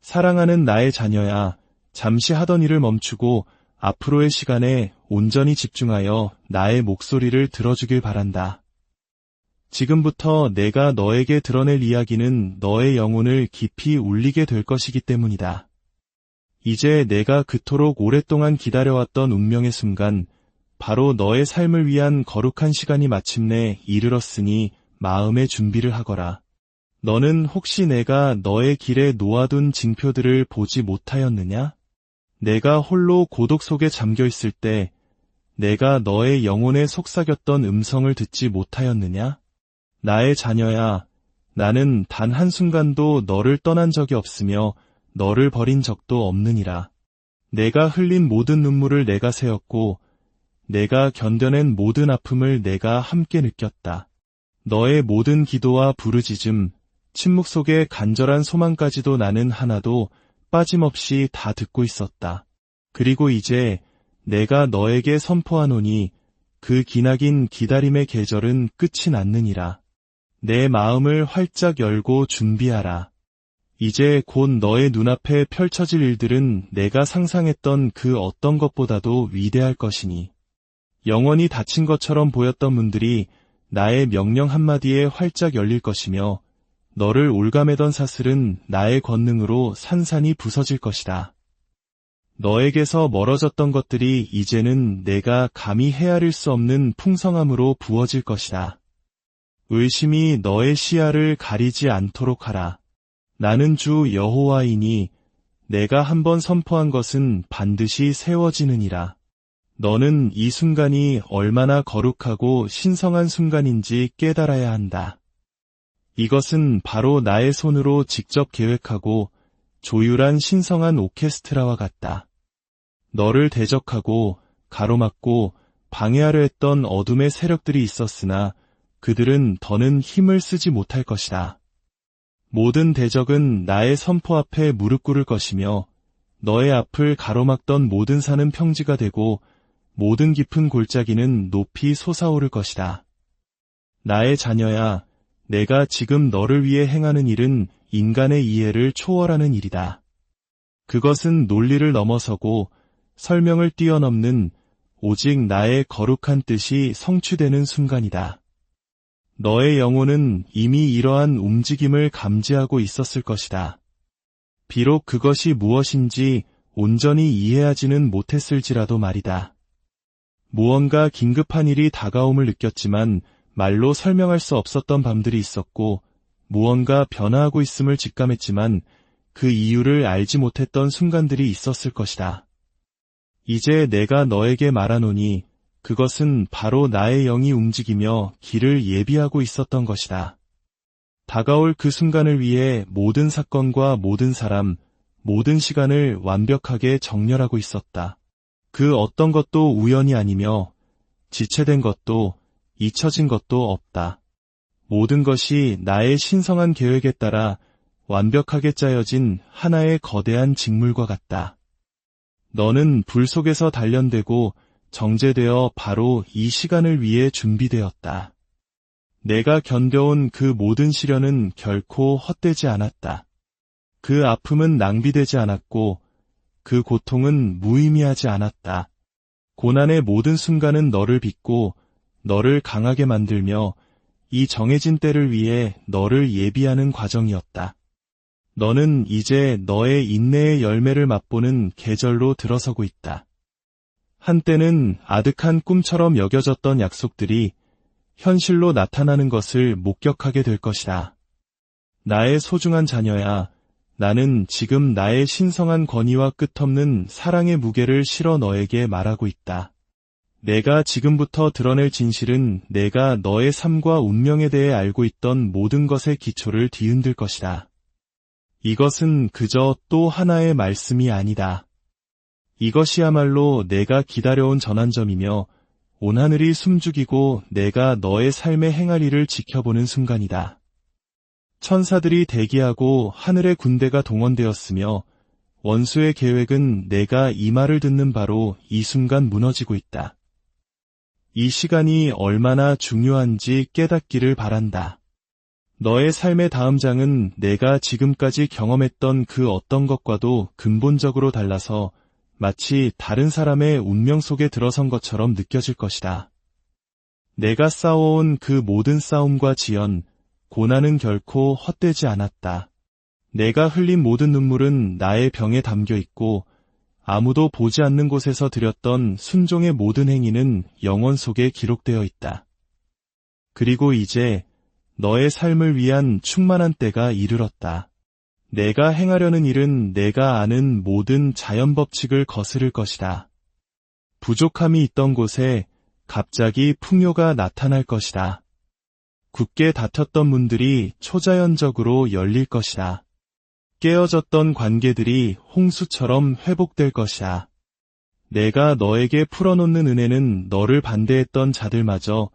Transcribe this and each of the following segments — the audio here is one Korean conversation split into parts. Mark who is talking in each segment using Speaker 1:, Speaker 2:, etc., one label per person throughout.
Speaker 1: 사랑하는 나의 자녀야, 잠시 하던 일을 멈추고 앞으로의 시간에 온전히 집중하여 나의 목소리를 들어주길 바란다. 지금부터 내가 너에게 드러낼 이야기는 너의 영혼을 깊이 울리게 될 것이기 때문이다. 이제 내가 그토록 오랫동안 기다려왔던 운명의 순간, 바로 너의 삶을 위한 거룩한 시간이 마침내 이르렀으니 마음의 준비를 하거라. 너는 혹시 내가 너의 길에 놓아둔 징표들을 보지 못하였느냐? 내가 홀로 고독 속에 잠겨 있을 때 내가 너의 영혼에 속삭였던 음성을 듣지 못하였느냐? 나의 자녀야, 나는 단 한순간도 너를 떠난 적이 없으며 너를 버린 적도 없느니라. 내가 흘린 모든 눈물을 내가 세었고 내가 견뎌낸 모든 아픔을 내가 함께 느꼈다. 너의 모든 기도와 부르짖음, 침묵 속의 간절한 소망까지도 나는 하나도 빠짐없이 다 듣고 있었다. 그리고 이제 내가 너에게 선포하노니 그 기나긴 기다림의 계절은 끝이 났느니라. 내 마음을 활짝 열고 준비하라. 이제 곧 너의 눈앞에 펼쳐질 일들은 내가 상상했던 그 어떤 것보다도 위대할 것이니 영원히 닫힌 것처럼 보였던 문들이 나의 명령 한마디에 활짝 열릴 것이며 너를 올가매던 사슬은 나의 권능으로 산산이 부서질 것이다. 너에게서 멀어졌던 것들이 이제는 내가 감히 헤아릴 수 없는 풍성함으로 부어질 것이다. 의심이 너의 시야를 가리지 않도록 하라. 나는 주 여호와이니 내가 한번 선포한 것은 반드시 세워지느니라. 너는 이 순간이 얼마나 거룩하고 신성한 순간인지 깨달아야 한다. 이것은 바로 나의 손으로 직접 계획하고 조율한 신성한 오케스트라와 같다. 너를 대적하고 가로막고 방해하려 했던 어둠의 세력들이 있었으나 그들은 더는 힘을 쓰지 못할 것이다. 모든 대적은 나의 선포 앞에 무릎 꿇을 것이며 너의 앞을 가로막던 모든 산은 평지가 되고 모든 깊은 골짜기는 높이 솟아오를 것이다. 나의 자녀야, 내가 지금 너를 위해 행하는 일은 인간의 이해를 초월하는 일이다. 그것은 논리를 넘어서고 설명을 뛰어넘는 오직 나의 거룩한 뜻이 성취되는 순간이다. 너의 영혼은 이미 이러한 움직임을 감지하고 있었을 것이다. 비록 그것이 무엇인지 온전히 이해하지는 못했을지라도 말이다. 무언가 긴급한 일이 다가옴을 느꼈지만 말로 설명할 수 없었던 밤들이 있었고 무언가 변화하고 있음을 직감했지만 그 이유를 알지 못했던 순간들이 있었을 것이다. 이제 내가 너에게 말하노니 그것은 바로 나의 영이 움직이며 길을 예비하고 있었던 것이다. 다가올 그 순간을 위해 모든 사건과 모든 사람, 모든 시간을 완벽하게 정렬하고 있었다. 그 어떤 것도 우연이 아니며 지체된 것도 잊혀진 것도 없다. 모든 것이 나의 신성한 계획에 따라 완벽하게 짜여진 하나의 거대한 직물과 같다. 너는 불 속에서 단련되고 정제되어 바로 이 시간을 위해 준비되었다. 내가 견뎌온 그 모든 시련은 결코 헛되지 않았다. 그 아픔은 낭비되지 않았고 그 고통은 무의미하지 않았다. 고난의 모든 순간은 너를 빚고 너를 강하게 만들며 이 정해진 때를 위해 너를 예비하는 과정이었다. 너는 이제 너의 인내의 열매를 맛보는 계절로 들어서고 있다. 한때는 아득한 꿈처럼 여겨졌던 약속들이 현실로 나타나는 것을 목격하게 될 것이다. 나의 소중한 자녀야, 나는 지금 나의 신성한 권위와 끝없는 사랑의 무게를 실어 너에게 말하고 있다. 내가 지금부터 드러낼 진실은 내가 너의 삶과 운명에 대해 알고 있던 모든 것의 기초를 뒤흔들 것이다. 이것은 그저 또 하나의 말씀이 아니다. 이것이야말로 내가 기다려온 전환점이며 온 하늘이 숨죽이고 내가 너의 삶에 행할 일을 지켜보는 순간이다. 천사들이 대기하고 하늘의 군대가 동원되었으며 원수의 계획은 내가 이 말을 듣는 바로 이 순간 무너지고 있다. 이 시간이 얼마나 중요한지 깨닫기를 바란다. 너의 삶의 다음 장은 내가 지금까지 경험했던 그 어떤 것과도 근본적으로 달라서 마치 다른 사람의 운명 속에 들어선 것처럼 느껴질 것이다. 내가 싸워온 그 모든 싸움과 지연, 고난은 결코 헛되지 않았다. 내가 흘린 모든 눈물은 나의 병에 담겨 있고 아무도 보지 않는 곳에서 드렸던 순종의 모든 행위는 영원 속에 기록되어 있다. 그리고 이제 너의 삶을 위한 충만한 때가 이르렀다. 내가 행하려는 일은 내가 아는 모든 자연 법칙을 거스를 것이다. 부족함이 있던 곳에 갑자기 풍요가 나타날 것이다. 굳게 닫혔던 문들이 초자연적으로 열릴 것이다. 깨어졌던 관계들이 홍수처럼 회복될 것이다. 내가 너에게 풀어놓는 은혜는 너를 반대했던 자들마저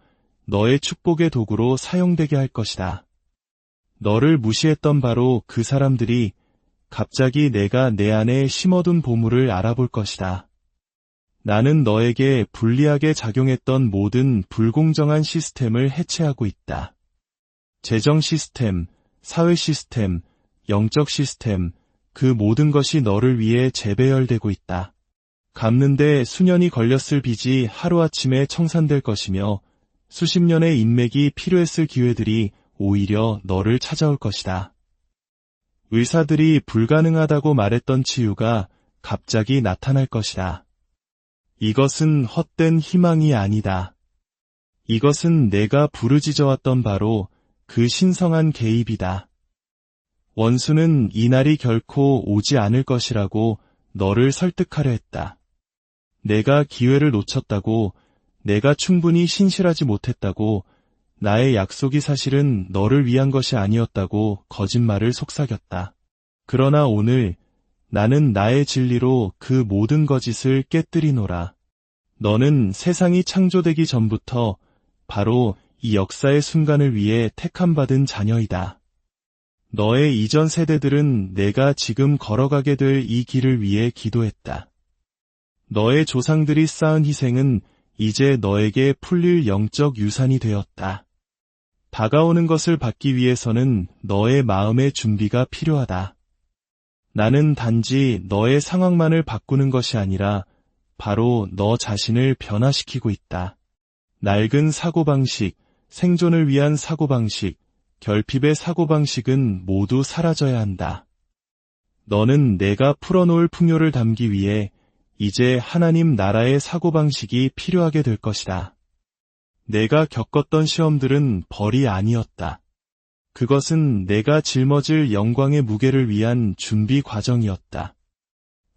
Speaker 1: 너의 축복의 도구로 사용되게 할 것이다. 너를 무시했던 바로 그 사람들이 갑자기 내가 내 안에 심어둔 보물을 알아볼 것이다. 나는 너에게 불리하게 작용했던 모든 불공정한 시스템을 해체하고 있다. 재정 시스템, 사회 시스템, 영적 시스템, 그 모든 것이 너를 위해 재배열되고 있다. 갚는데 수년이 걸렸을 빚이 하루아침에 청산될 것이며 수십 년의 인맥이 필요했을 기회들이 오히려 너를 찾아올 것이다. 의사들이 불가능하다고 말했던 치유가 갑자기 나타날 것이다. 이것은 헛된 희망이 아니다. 이것은 내가 부르짖어왔던 바로 그 신성한 개입이다. 원수는 이 날이 결코 오지 않을 것이라고 너를 설득하려 했다. 내가 기회를 놓쳤다고, 내가 충분히 신실하지 못했다고, 나의 약속이 사실은 너를 위한 것이 아니었다고 거짓말을 속삭였다. 그러나 오늘 나는 나의 진리로 그 모든 거짓을 깨뜨리노라. 너는 세상이 창조되기 전부터 바로 이 역사의 순간을 위해 택함받은 자녀이다. 너의 이전 세대들은 내가 지금 걸어가게 될 이 길을 위해 기도했다. 너의 조상들이 쌓은 희생은 이제 너에게 풀릴 영적 유산이 되었다. 다가오는 것을 받기 위해서는 너의 마음의 준비가 필요하다. 나는 단지 너의 상황만을 바꾸는 것이 아니라 바로 너 자신을 변화시키고 있다. 낡은 사고방식, 생존을 위한 사고방식, 결핍의 사고방식은 모두 사라져야 한다. 너는 내가 풀어놓을 풍요를 담기 위해 이제 하나님 나라의 사고방식이 필요하게 될 것이다. 내가 겪었던 시험들은 벌이 아니었다. 그것은 내가 짊어질 영광의 무게를 위한 준비 과정이었다.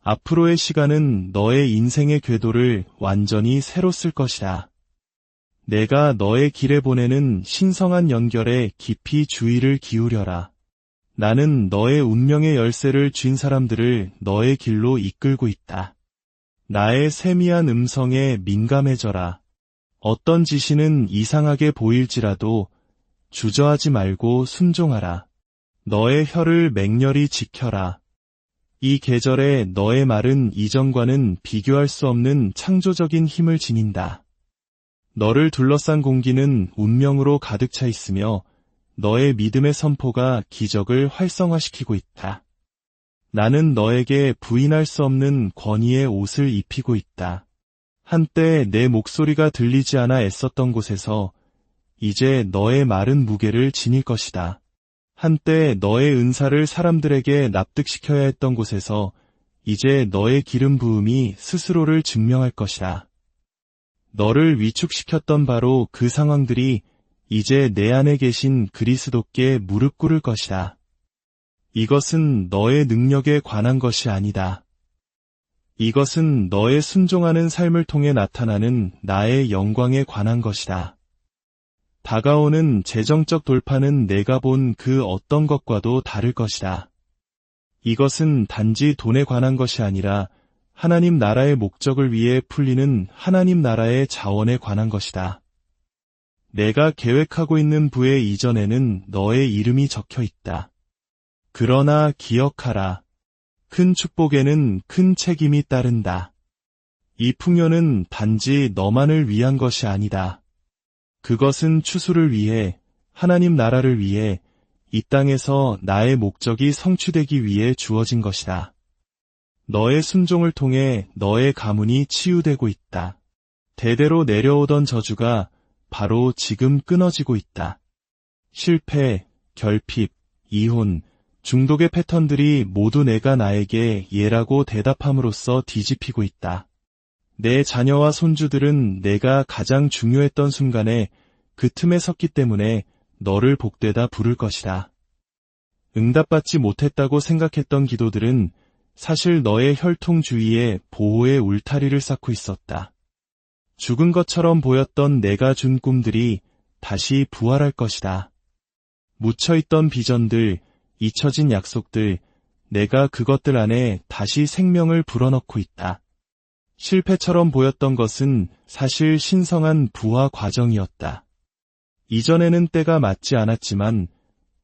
Speaker 1: 앞으로의 시간은 너의 인생의 궤도를 완전히 새로 쓸 것이다. 내가 너의 길에 보내는 신성한 연결에 깊이 주의를 기울여라. 나는 너의 운명의 열쇠를 쥔 사람들을 너의 길로 이끌고 있다. 나의 세미한 음성에 민감해져라. 어떤 지시는 이상하게 보일지라도 주저하지 말고 순종하라. 너의 혀를 맹렬히 지켜라. 이 계절에 너의 말은 이전과는 비교할 수 없는 창조적인 힘을 지닌다. 너를 둘러싼 공기는 운명으로 가득 차 있으며 너의 믿음의 선포가 기적을 활성화시키고 있다. 나는 너에게 부인할 수 없는 권위의 옷을 입히고 있다. 한때 내 목소리가 들리지 않아 애썼던 곳에서 이제 너의 마른 무게를 지닐 것이다. 한때 너의 은사를 사람들에게 납득시켜야 했던 곳에서 이제 너의 기름 부음이 스스로를 증명할 것이다. 너를 위축시켰던 바로 그 상황들이 이제 내 안에 계신 그리스도께 무릎 꿇을 것이다. 이것은 너의 능력에 관한 것이 아니다. 이것은 너의 순종하는 삶을 통해 나타나는 나의 영광에 관한 것이다. 다가오는 재정적 돌파는 내가 본 그 어떤 것과도 다를 것이다. 이것은 단지 돈에 관한 것이 아니라 하나님 나라의 목적을 위해 풀리는 하나님 나라의 자원에 관한 것이다. 내가 계획하고 있는 부의 이전에는 너의 이름이 적혀 있다. 그러나 기억하라. 큰 축복에는 큰 책임이 따른다. 이 풍요는 단지 너만을 위한 것이 아니다. 그것은 추수를 위해, 하나님 나라를 위해, 이 땅에서 나의 목적이 성취되기 위해 주어진 것이다. 너의 순종을 통해 너의 가문이 치유되고 있다. 대대로 내려오던 저주가 바로 지금 끊어지고 있다. 실패, 결핍, 이혼, 중독의 패턴들이 모두 내가 나에게 예라고 대답함으로써 뒤집히고 있다. 내 자녀와 손주들은 내가 가장 중요했던 순간에 그 틈에 섰기 때문에 너를 복되다 부를 것이다. 응답받지 못했다고 생각했던 기도들은 사실 너의 혈통 주위에 보호의 울타리를 쌓고 있었다. 죽은 것처럼 보였던 내가 준 꿈들이 다시 부활할 것이다. 묻혀있던 비전들, 잊혀진 약속들, 내가 그것들 안에 다시 생명을 불어넣고 있다. 실패처럼 보였던 것은 사실 신성한 부화 과정이었다. 이전에는 때가 맞지 않았지만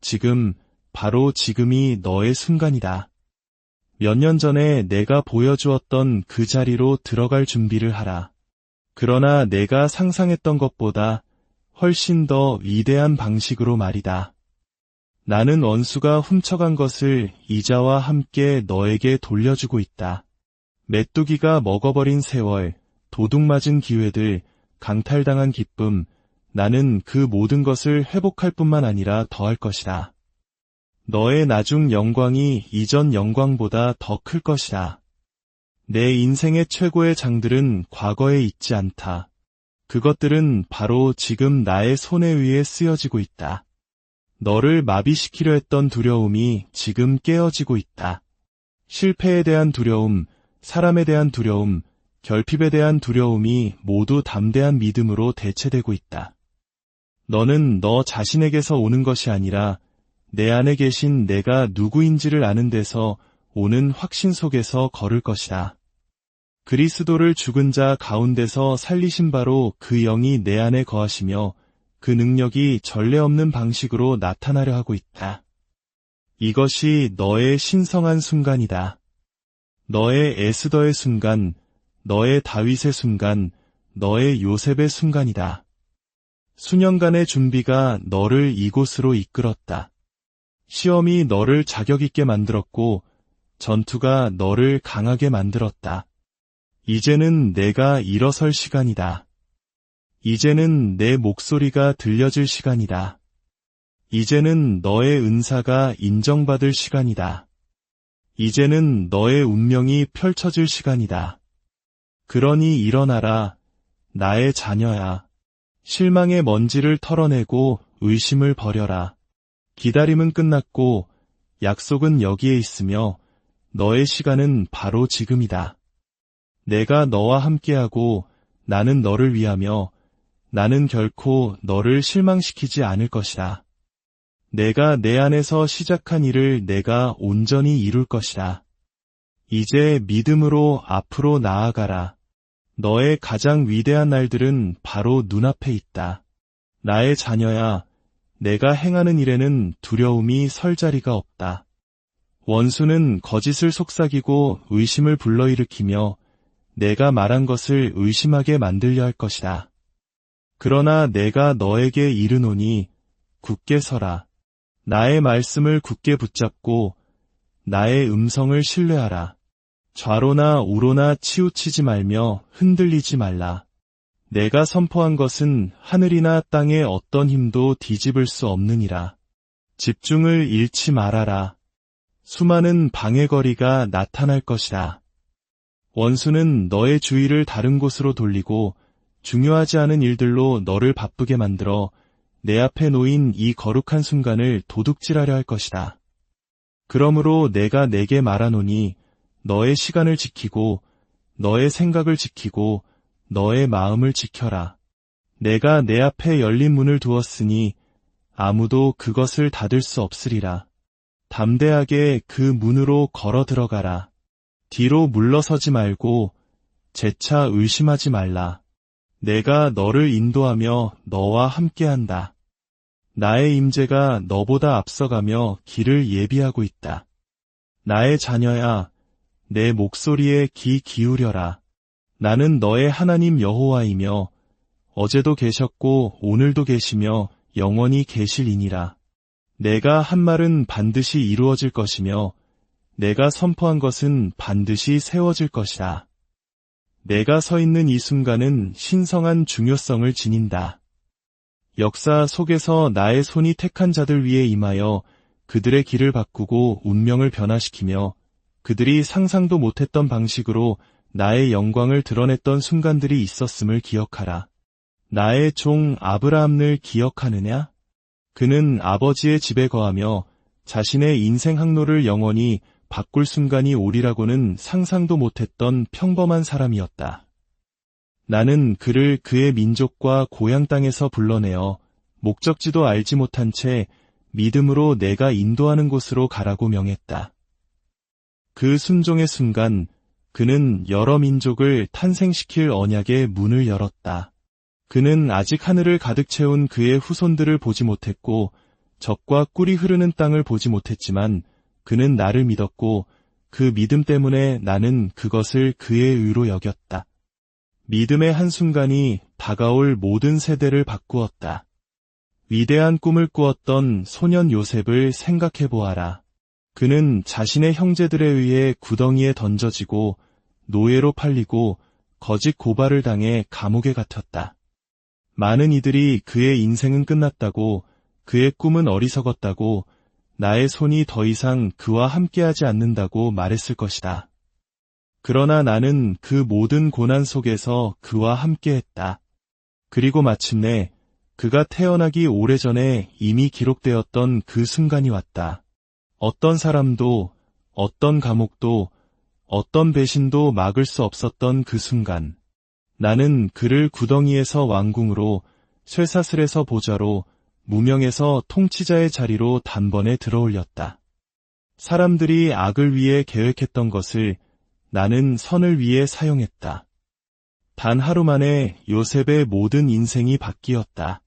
Speaker 1: 지금, 바로 지금이 너의 순간이다. 몇 년 전에 내가 보여주었던 그 자리로 들어갈 준비를 하라. 그러나 내가 상상했던 것보다 훨씬 더 위대한 방식으로 말이다. 나는 원수가 훔쳐간 것을 이자와 함께 너에게 돌려주고 있다. 메뚜기가 먹어버린 세월, 도둑맞은 기회들, 강탈당한 기쁨, 나는 그 모든 것을 회복할 뿐만 아니라 더할 것이다. 너의 나중 영광이 이전 영광보다 더 클 것이다. 내 인생의 최고의 장들은 과거에 있지 않다. 그것들은 바로 지금 나의 손에 의해 쓰여지고 있다. 너를 마비시키려 했던 두려움이 지금 깨어지고 있다. 실패에 대한 두려움, 사람에 대한 두려움, 결핍에 대한 두려움이 모두 담대한 믿음으로 대체되고 있다. 너는 너 자신에게서 오는 것이 아니라 내 안에 계신 내가 누구인지를 아는 데서 오는 확신 속에서 걸을 것이다. 그리스도를 죽은 자 가운데서 살리신 바로 그 영이 내 안에 거하시며 그 능력이 전례 없는 방식으로 나타나려 하고 있다. 이것이 너의 신성한 순간이다. 너의 에스더의 순간, 너의 다윗의 순간, 너의 요셉의 순간이다. 수년간의 준비가 너를 이곳으로 이끌었다. 시험이 너를 자격 있게 만들었고 전투가 너를 강하게 만들었다. 이제는 내가 일어설 시간이다. 이제는 내 목소리가 들려질 시간이다. 이제는 너의 은사가 인정받을 시간이다. 이제는 너의 운명이 펼쳐질 시간이다. 그러니 일어나라, 나의 자녀야. 실망의 먼지를 털어내고 의심을 버려라. 기다림은 끝났고 약속은 여기에 있으며 너의 시간은 바로 지금이다. 내가 너와 함께하고 나는 너를 위하며 나는 결코 너를 실망시키지 않을 것이다. 내가 내 안에서 시작한 일을 내가 온전히 이룰 것이다. 이제 믿음으로 앞으로 나아가라. 너의 가장 위대한 날들은 바로 눈앞에 있다. 나의 자녀야, 내가 행하는 일에는 두려움이 설 자리가 없다. 원수는 거짓을 속삭이고 의심을 불러일으키며 내가 말한 것을 의심하게 만들려 할 것이다. 그러나 내가 너에게 이르노니 굳게 서라. 나의 말씀을 굳게 붙잡고 나의 음성을 신뢰하라. 좌로나 우로나 치우치지 말며 흔들리지 말라. 내가 선포한 것은 하늘이나 땅의 어떤 힘도 뒤집을 수 없느니라. 집중을 잃지 말아라. 수많은 방해거리가 나타날 것이다. 원수는 너의 주의를 다른 곳으로 돌리고 중요하지 않은 일들로 너를 바쁘게 만들어 내 앞에 놓인 이 거룩한 순간을 도둑질하려 할 것이다. 그러므로 내가 내게 말하노니 너의 시간을 지키고 너의 생각을 지키고 너의 마음을 지켜라. 내가 내 앞에 열린 문을 두었으니 아무도 그것을 닫을 수 없으리라. 담대하게 그 문으로 걸어 들어가라. 뒤로 물러서지 말고 재차 의심하지 말라. 내가 너를 인도하며 너와 함께한다. 나의 임재가 너보다 앞서가며 길을 예비하고 있다. 나의 자녀야, 내 목소리에 귀 기울여라. 나는 너의 하나님 여호와이며 어제도 계셨고 오늘도 계시며 영원히 계실이니라. 내가 한 말은 반드시 이루어질 것이며 내가 선포한 것은 반드시 세워질 것이다. 내가 서 있는 이 순간은 신성한 중요성을 지닌다. 역사 속에서 나의 손이 택한 자들 위에 임하여 그들의 길을 바꾸고 운명을 변화시키며 그들이 상상도 못했던 방식으로 나의 영광을 드러냈던 순간들이 있었음을 기억하라. 나의 종 아브라함을 기억하느냐? 그는 아버지의 집에 거하며 자신의 인생 항로를 영원히 바꿀 순간이 오리라고는 상상도 못했던 평범한 사람이었다. 나는 그를 그의 민족과 고향 땅에서 불러내어 목적지도 알지 못한 채 믿음으로 내가 인도하는 곳으로 가라고 명했다. 그 순종의 순간 그는 여러 민족을 탄생시킬 언약의 문을 열었다. 그는 아직 하늘을 가득 채운 그의 후손들을 보지 못했고 젖과 꿀이 흐르는 땅을 보지 못했지만 그는 나를 믿었고 그 믿음 때문에 나는 그것을 그의 의로 여겼다. 믿음의 한순간이 다가올 모든 세대를 바꾸었다. 위대한 꿈을 꾸었던 소년 요셉을 생각해보아라. 그는 자신의 형제들에 의해 구덩이에 던져지고 노예로 팔리고 거짓 고발을 당해 감옥에 갇혔다. 많은 이들이 그의 인생은 끝났다고, 그의 꿈은 어리석었다고, 나의 손이 더 이상 그와 함께하지 않는다고 말했을 것이다. 그러나 나는 그 모든 고난 속에서 그와 함께했다. 그리고 마침내 그가 태어나기 오래전에 이미 기록되었던 그 순간이 왔다. 어떤 사람도, 어떤 감옥도, 어떤 배신도 막을 수 없었던 그 순간. 나는 그를 구덩이에서 왕궁으로, 쇠사슬에서 보좌로, 무명에서 통치자의 자리로 단번에 들어올렸다. 사람들이 악을 위해 계획했던 것을 나는 선을 위해 사용했다. 단 하루 만에 요셉의 모든 인생이 바뀌었다.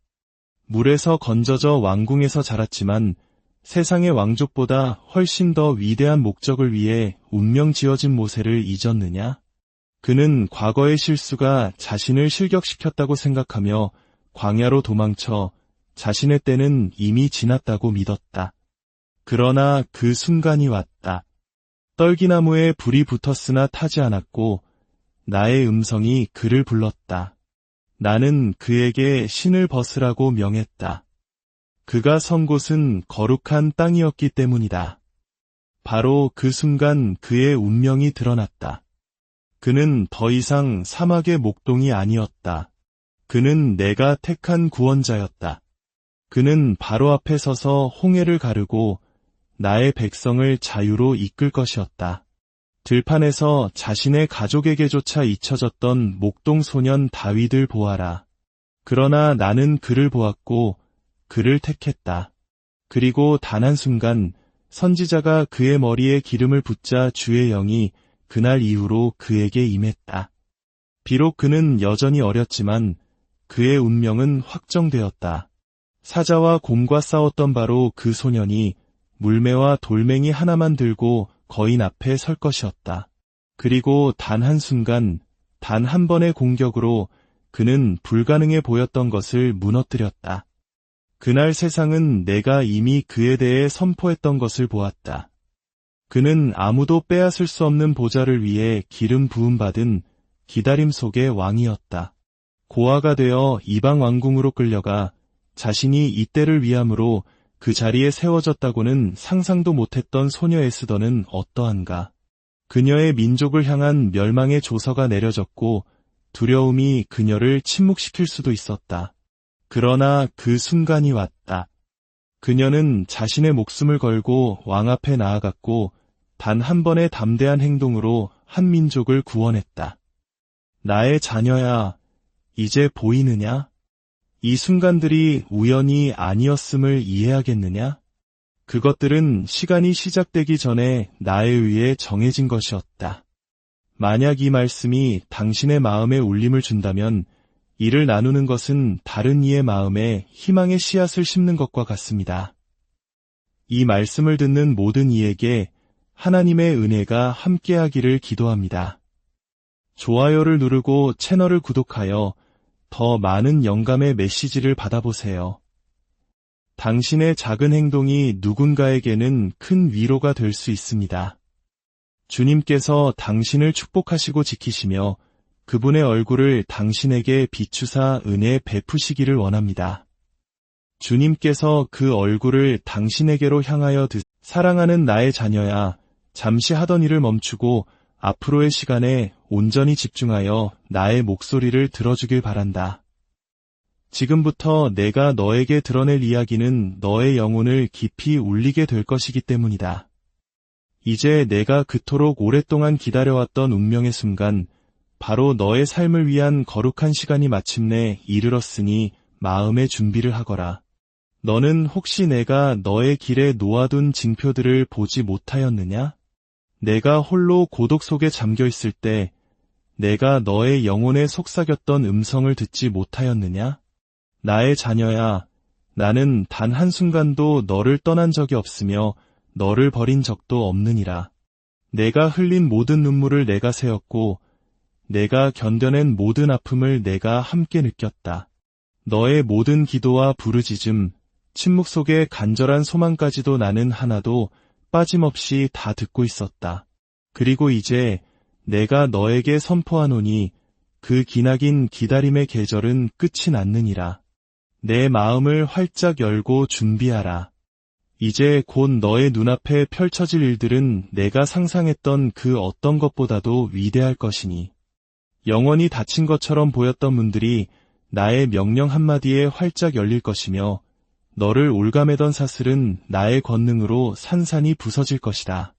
Speaker 1: 물에서 건져져 왕궁에서 자랐지만 세상의 왕족보다 훨씬 더 위대한 목적을 위해 운명 지어진 모세를 잊었느냐? 그는 과거의 실수가 자신을 실격시켰다고 생각하며 광야로 도망쳐 자신의 때는 이미 지났다고 믿었다. 그러나 그 순간이 왔다. 떨기나무에 불이 붙었으나 타지 않았고 나의 음성이 그를 불렀다. 나는 그에게 신을 벗으라고 명했다. 그가 선 곳은 거룩한 땅이었기 때문이다. 바로 그 순간 그의 운명이 드러났다. 그는 더 이상 사막의 목동이 아니었다. 그는 내가 택한 구원자였다. 그는 바로 앞에 서서 홍해를 가르고 나의 백성을 자유로 이끌 것이었다. 들판에서 자신의 가족에게조차 잊혀졌던 목동 소년 다윗을 보아라. 그러나 나는 그를 보았고 그를 택했다. 그리고 단 한순간 선지자가 그의 머리에 기름을 붓자 주의 영이 그날 이후로 그에게 임했다. 비록 그는 여전히 어렸지만 그의 운명은 확정되었다. 사자와 곰과 싸웠던 바로 그 소년이 물매와 돌멩이 하나만 들고 거인 앞에 설 것이었다. 그리고 단 한순간, 단 한 번의 공격으로 그는 불가능해 보였던 것을 무너뜨렸다. 그날 세상은 내가 이미 그에 대해 선포했던 것을 보았다. 그는 아무도 빼앗을 수 없는 보좌를 위해 기름 부음받은 기다림 속의 왕이었다. 고아가 되어 이방 왕궁으로 끌려가 자신이 이때를 위함으로 그 자리에 세워졌다고는 상상도 못했던 소녀 에스더는 어떠한가. 그녀의 민족을 향한 멸망의 조서가 내려졌고 두려움이 그녀를 침묵시킬 수도 있었다. 그러나 그 순간이 왔다. 그녀는 자신의 목숨을 걸고 왕 앞에 나아갔고 단 한 번의 담대한 행동으로 한 민족을 구원했다. 나의 자녀야, 이제 보이느냐? 이 순간들이 우연이 아니었음을 이해하겠느냐? 그것들은 시간이 시작되기 전에 나에 의해 정해진 것이었다. 만약 이 말씀이 당신의 마음에 울림을 준다면 이를 나누는 것은 다른 이의 마음에 희망의 씨앗을 심는 것과 같습니다. 이 말씀을 듣는 모든 이에게 하나님의 은혜가 함께하기를 기도합니다. 좋아요를 누르고 채널을 구독하여 더 많은 영감의 메시지를 받아보세요. 당신의 작은 행동이 누군가에게는 큰 위로가 될 수 있습니다. 주님께서 당신을 축복하시고 지키시며 그분의 얼굴을 당신에게 비추사 은혜 베푸시기를 원합니다. 주님께서 그 얼굴을 당신에게로 향하여 사랑하는 나의 자녀야, 잠시 하던 일을 멈추고 앞으로의 시간에 온전히 집중하여 나의 목소리를 들어주길 바란다. 지금부터 내가 너에게 드러낼 이야기는 너의 영혼을 깊이 울리게 될 것이기 때문이다. 이제 내가 그토록 오랫동안 기다려왔던 운명의 순간, 바로 너의 삶을 위한 거룩한 시간이 마침내 이르렀으니 마음의 준비를 하거라. 너는 혹시 내가 너의 길에 놓아둔 징표들을 보지 못하였느냐? 내가 홀로 고독 속에 잠겨 있을 때 내가 너의 영혼에 속삭였던 음성을 듣지 못하였느냐? 나의 자녀야, 나는 단 한순간도 너를 떠난 적이 없으며 너를 버린 적도 없느니라. 내가 흘린 모든 눈물을 내가 세었고 내가 견뎌낸 모든 아픔을 내가 함께 느꼈다. 너의 모든 기도와 부르짖음, 침묵 속의 간절한 소망까지도 나는 하나도 빠짐없이 다 듣고 있었다. 그리고 이제 내가 너에게 선포하노니 그 기나긴 기다림의 계절은 끝이 났느니라. 내 마음을 활짝 열고 준비하라. 이제 곧 너의 눈앞에 펼쳐질 일들은 내가 상상했던 그 어떤 것보다도 위대할 것이니 영원히 닫힌 것처럼 보였던 문들이 나의 명령 한마디에 활짝 열릴 것이며 너를 올가매던 사슬은 나의 권능으로 산산이 부서질 것이다.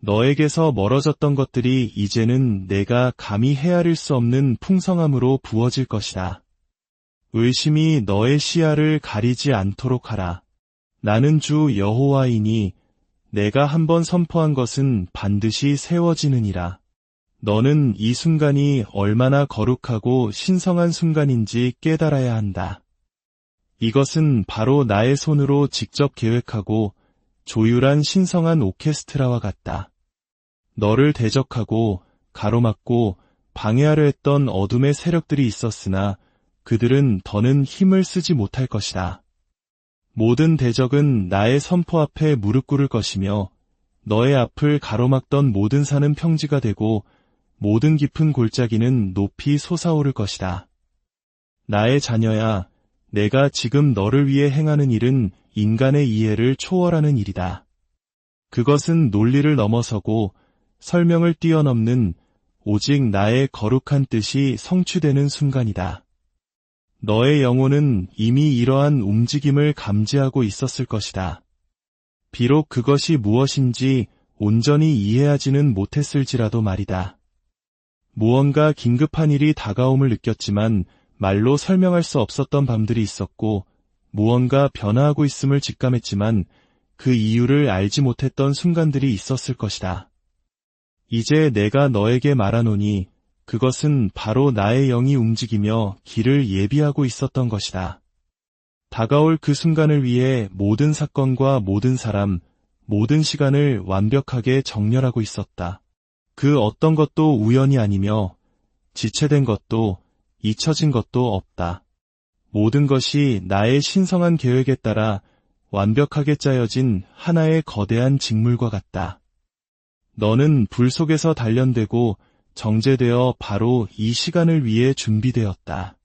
Speaker 1: 너에게서 멀어졌던 것들이 이제는 내가 감히 헤아릴 수 없는 풍성함으로 부어질 것이다. 의심이 너의 시야를 가리지 않도록 하라. 나는 주 여호와이니 내가 한번 선포한 것은 반드시 세워지느니라. 너는 이 순간이 얼마나 거룩하고 신성한 순간인지 깨달아야 한다. 이것은 바로 나의 손으로 직접 계획하고 조율한 신성한 오케스트라와 같다. 너를 대적하고 가로막고 방해하려 했던 어둠의 세력들이 있었으나 그들은 더는 힘을 쓰지 못할 것이다. 모든 대적은 나의 선포 앞에 무릎 꿇을 것이며 너의 앞을 가로막던 모든 산은 평지가 되고 모든 깊은 골짜기는 높이 솟아오를 것이다. 나의 자녀야, 내가 지금 너를 위해 행하는 일은 인간의 이해를 초월하는 일이다. 그것은 논리를 넘어서고 설명을 뛰어넘는 오직 나의 거룩한 뜻이 성취되는 순간이다. 너의 영혼은 이미 이러한 움직임을 감지하고 있었을 것이다. 비록 그것이 무엇인지 온전히 이해하지는 못했을지라도 말이다. 무언가 긴급한 일이 다가옴을 느꼈지만 말로 설명할 수 없었던 밤들이 있었고 무언가 변화하고 있음을 직감했지만 그 이유를 알지 못했던 순간들이 있었을 것이다. 이제 내가 너에게 말하노니 그것은 바로 나의 영이 움직이며 길을 예비하고 있었던 것이다. 다가올 그 순간을 위해 모든 사건과 모든 사람, 모든 시간을 완벽하게 정렬하고 있었다. 그 어떤 것도 우연이 아니며 지체된 것도 잊혀진 것도 없다. 모든 것이 나의 신성한 계획에 따라 완벽하게 짜여진 하나의 거대한 직물과 같다. 너는 불 속에서 단련되고 정제되어 바로 이 시간을 위해 준비되었다.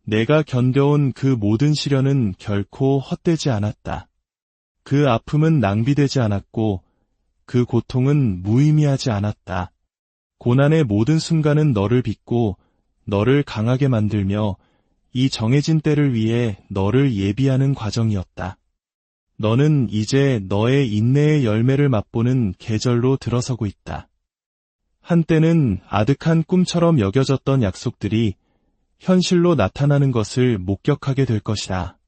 Speaker 1: 내가 견뎌온 그 모든 시련은 결코 헛되지 않았다. 그 아픔은 낭비되지 않았고 그 고통은 무의미하지 않았다. 고난의 모든 순간은 너를 빚고 너를 강하게 만들며 이 정해진 때를 위해 너를 예비하는 과정이었다. 너는 이제 너의 인내의 열매를 맛보는 계절로 들어서고 있다. 한때는 아득한 꿈처럼 여겨졌던 약속들이 현실로 나타나는 것을 목격하게 될 것이다.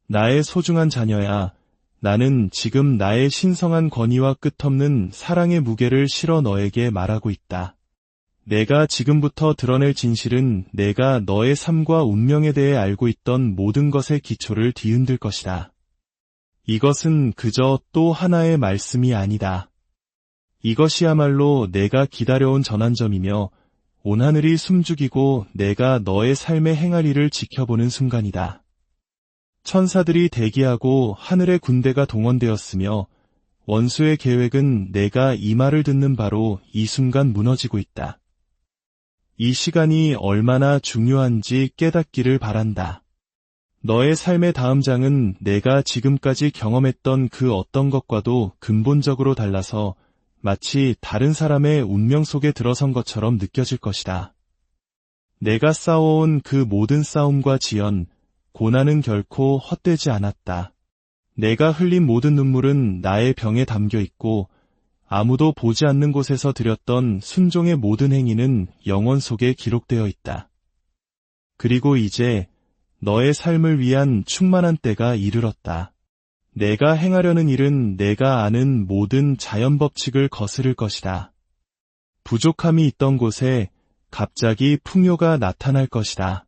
Speaker 1: 나의 소중한 자녀야, 나는 지금 나의 신성한 권위와 끝없는 사랑의 무게를 실어 너에게 말하고 있다. 내가 지금부터 드러낼 진실은 내가 너의 삶과 운명에 대해 알고 있던 모든 것의 기초를 뒤흔들 것이다. 이것은 그저 또 하나의 말씀이 아니다. 이것이야말로 내가 기다려온 전환점이며 온 하늘이 숨죽이고 내가 너의 삶의 행할 일을 지켜보는 순간이다. 천사들이 대기하고 하늘의 군대가 동원되었으며 원수의 계획은 내가 이 말을 듣는 바로 이 순간 무너지고 있다. 이 시간이 얼마나 중요한지 깨닫기를 바란다. 너의 삶의 다음 장은 내가 지금까지 경험했던 그 어떤 것과도 근본적으로 달라서 마치 다른 사람의 운명 속에 들어선 것처럼 느껴질 것이다. 내가 싸워온 그 모든 싸움과 지연, 고난은 결코 헛되지 않았다. 내가 흘린 모든 눈물은 나의 병에 담겨 있고 아무도 보지 않는 곳에서 드렸던 순종의 모든 행위는 영원 속에 기록되어 있다. 그리고 이제 너의 삶을 위한 충만한 때가 이르렀다. 내가 행하려는 일은 내가 아는 모든 자연 법칙을 거스를 것이다. 부족함이 있던 곳에 갑자기 풍요가 나타날 것이다.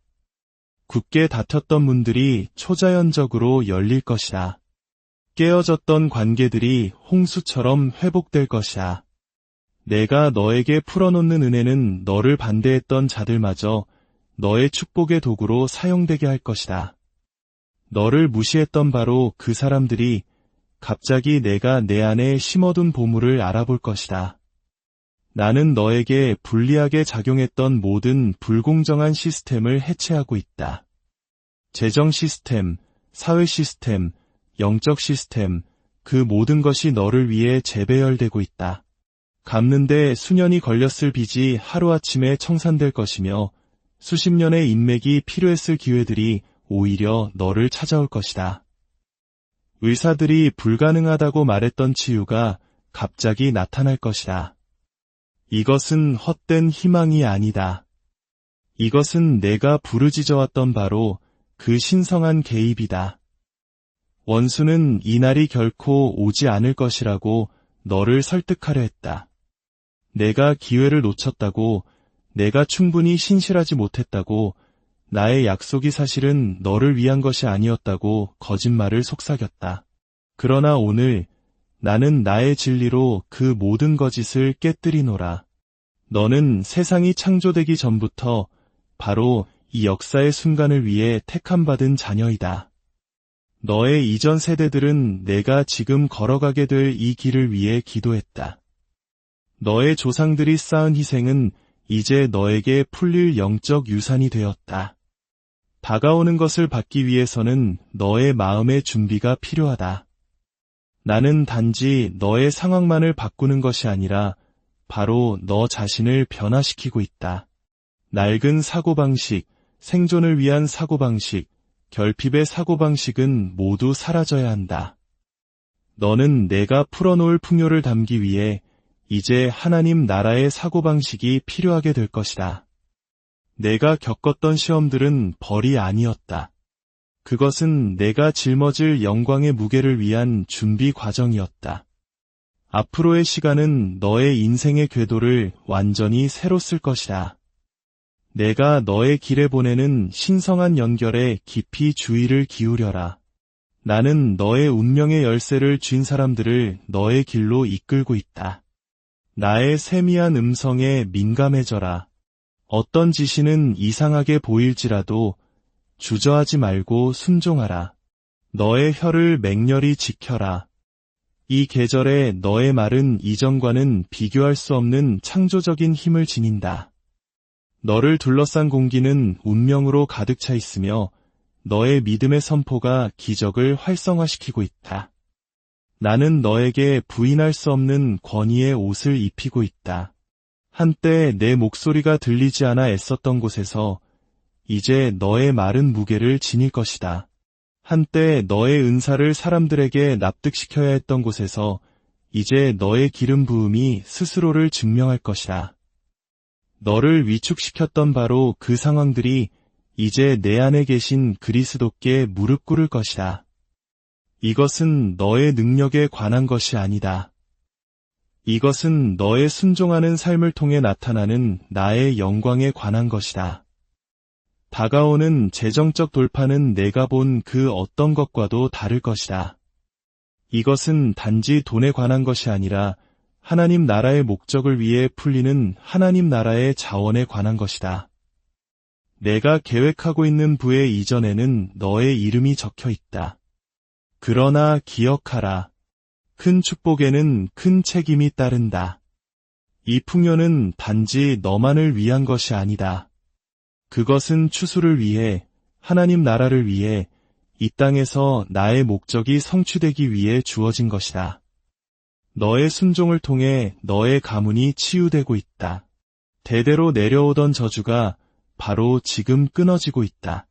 Speaker 1: 굳게 닫혔던 문들이 초자연적으로 열릴 것이다. 깨어졌던 관계들이 홍수처럼 회복될 것이다. 내가 너에게 풀어놓는 은혜는 너를 반대했던 자들마저 너의 축복의 도구로 사용되게 할 것이다. 너를 무시했던 바로 그 사람들이 갑자기 내가 내 안에 심어둔 보물을 알아볼 것이다. 나는 너에게 불리하게 작용했던 모든 불공정한 시스템을 해체하고 있다. 재정 시스템, 사회 시스템, 영적 시스템, 그 모든 것이 너를 위해 재배열되고 있다. 갚는데 수년이 걸렸을 빚이 하루아침에 청산될 것이며 수십 년의 인맥이 필요했을 기회들이 오히려 너를 찾아올 것이다. 의사들이 불가능하다고 말했던 치유가 갑자기 나타날 것이다. 이것은 헛된 희망이 아니다. 이것은 내가 부르짖어왔던 바로 그 신성한 개입이다. 원수는 이 날이 결코 오지 않을 것이라고 너를 설득하려 했다. 내가 기회를 놓쳤다고, 내가 충분히 신실하지 못했다고, 나의 약속이 사실은 너를 위한 것이 아니었다고 거짓말을 속삭였다. 그러나 오늘 나는 나의 진리로 그 모든 거짓을 깨뜨리노라. 너는 세상이 창조되기 전부터 바로 이 역사의 순간을 위해 택함받은 자녀이다. 너의 이전 세대들은 내가 지금 걸어가게 될 이 길을 위해 기도했다. 너의 조상들이 쌓은 희생은 이제 너에게 풀릴 영적 유산이 되었다. 다가오는 것을 받기 위해서는 너의 마음의 준비가 필요하다. 나는 단지 너의 상황만을 바꾸는 것이 아니라 바로 너 자신을 변화시키고 있다. 낡은 사고방식, 생존을 위한 사고방식, 결핍의 사고방식은 모두 사라져야 한다. 너는 내가 풀어놓을 풍요를 담기 위해 이제 하나님 나라의 사고방식이 필요하게 될 것이다. 내가 겪었던 시험들은 벌이 아니었다. 그것은 내가 짊어질 영광의 무게를 위한 준비 과정이었다. 앞으로의 시간은 너의 인생의 궤도를 완전히 새로 쓸 것이다. 내가 너의 길에 보내는 신성한 연결에 깊이 주의를 기울여라. 나는 너의 운명의 열쇠를 쥔 사람들을 너의 길로 이끌고 있다. 나의 세미한 음성에 민감해져라. 어떤 지시는 이상하게 보일지라도 주저하지 말고 순종하라. 너의 혀를 맹렬히 지켜라. 이 계절에 너의 말은 이전과는 비교할 수 없는 창조적인 힘을 지닌다. 너를 둘러싼 공기는 운명으로 가득 차 있으며 너의 믿음의 선포가 기적을 활성화시키고 있다. 나는 너에게 부인할 수 없는 권위의 옷을 입히고 있다. 한때 내 목소리가 들리지 않아 애썼던 곳에서 이제 너의 마른 무게를 지닐 것이다. 한때 너의 은사를 사람들에게 납득시켜야 했던 곳에서 이제 너의 기름 부음이 스스로를 증명할 것이다. 너를 위축시켰던 바로 그 상황들이 이제 내 안에 계신 그리스도께 무릎 꿇을 것이다. 이것은 너의 능력에 관한 것이 아니다. 이것은 너의 순종하는 삶을 통해 나타나는 나의 영광에 관한 것이다. 다가오는 재정적 돌파는 내가 본 그 어떤 것과도 다를 것이다. 이것은 단지 돈에 관한 것이 아니라 하나님 나라의 목적을 위해 풀리는 하나님 나라의 자원에 관한 것이다. 내가 계획하고 있는 부의 이전에는 너의 이름이 적혀 있다. 그러나 기억하라. 큰 축복에는 큰 책임이 따른다. 이 풍요는 단지 너만을 위한 것이 아니다. 그것은 추수를 위해, 하나님 나라를 위해, 이 땅에서 나의 목적이 성취되기 위해 주어진 것이다. 너의 순종을 통해 너의 가문이 치유되고 있다. 대대로 내려오던 저주가 바로 지금 끊어지고 있다.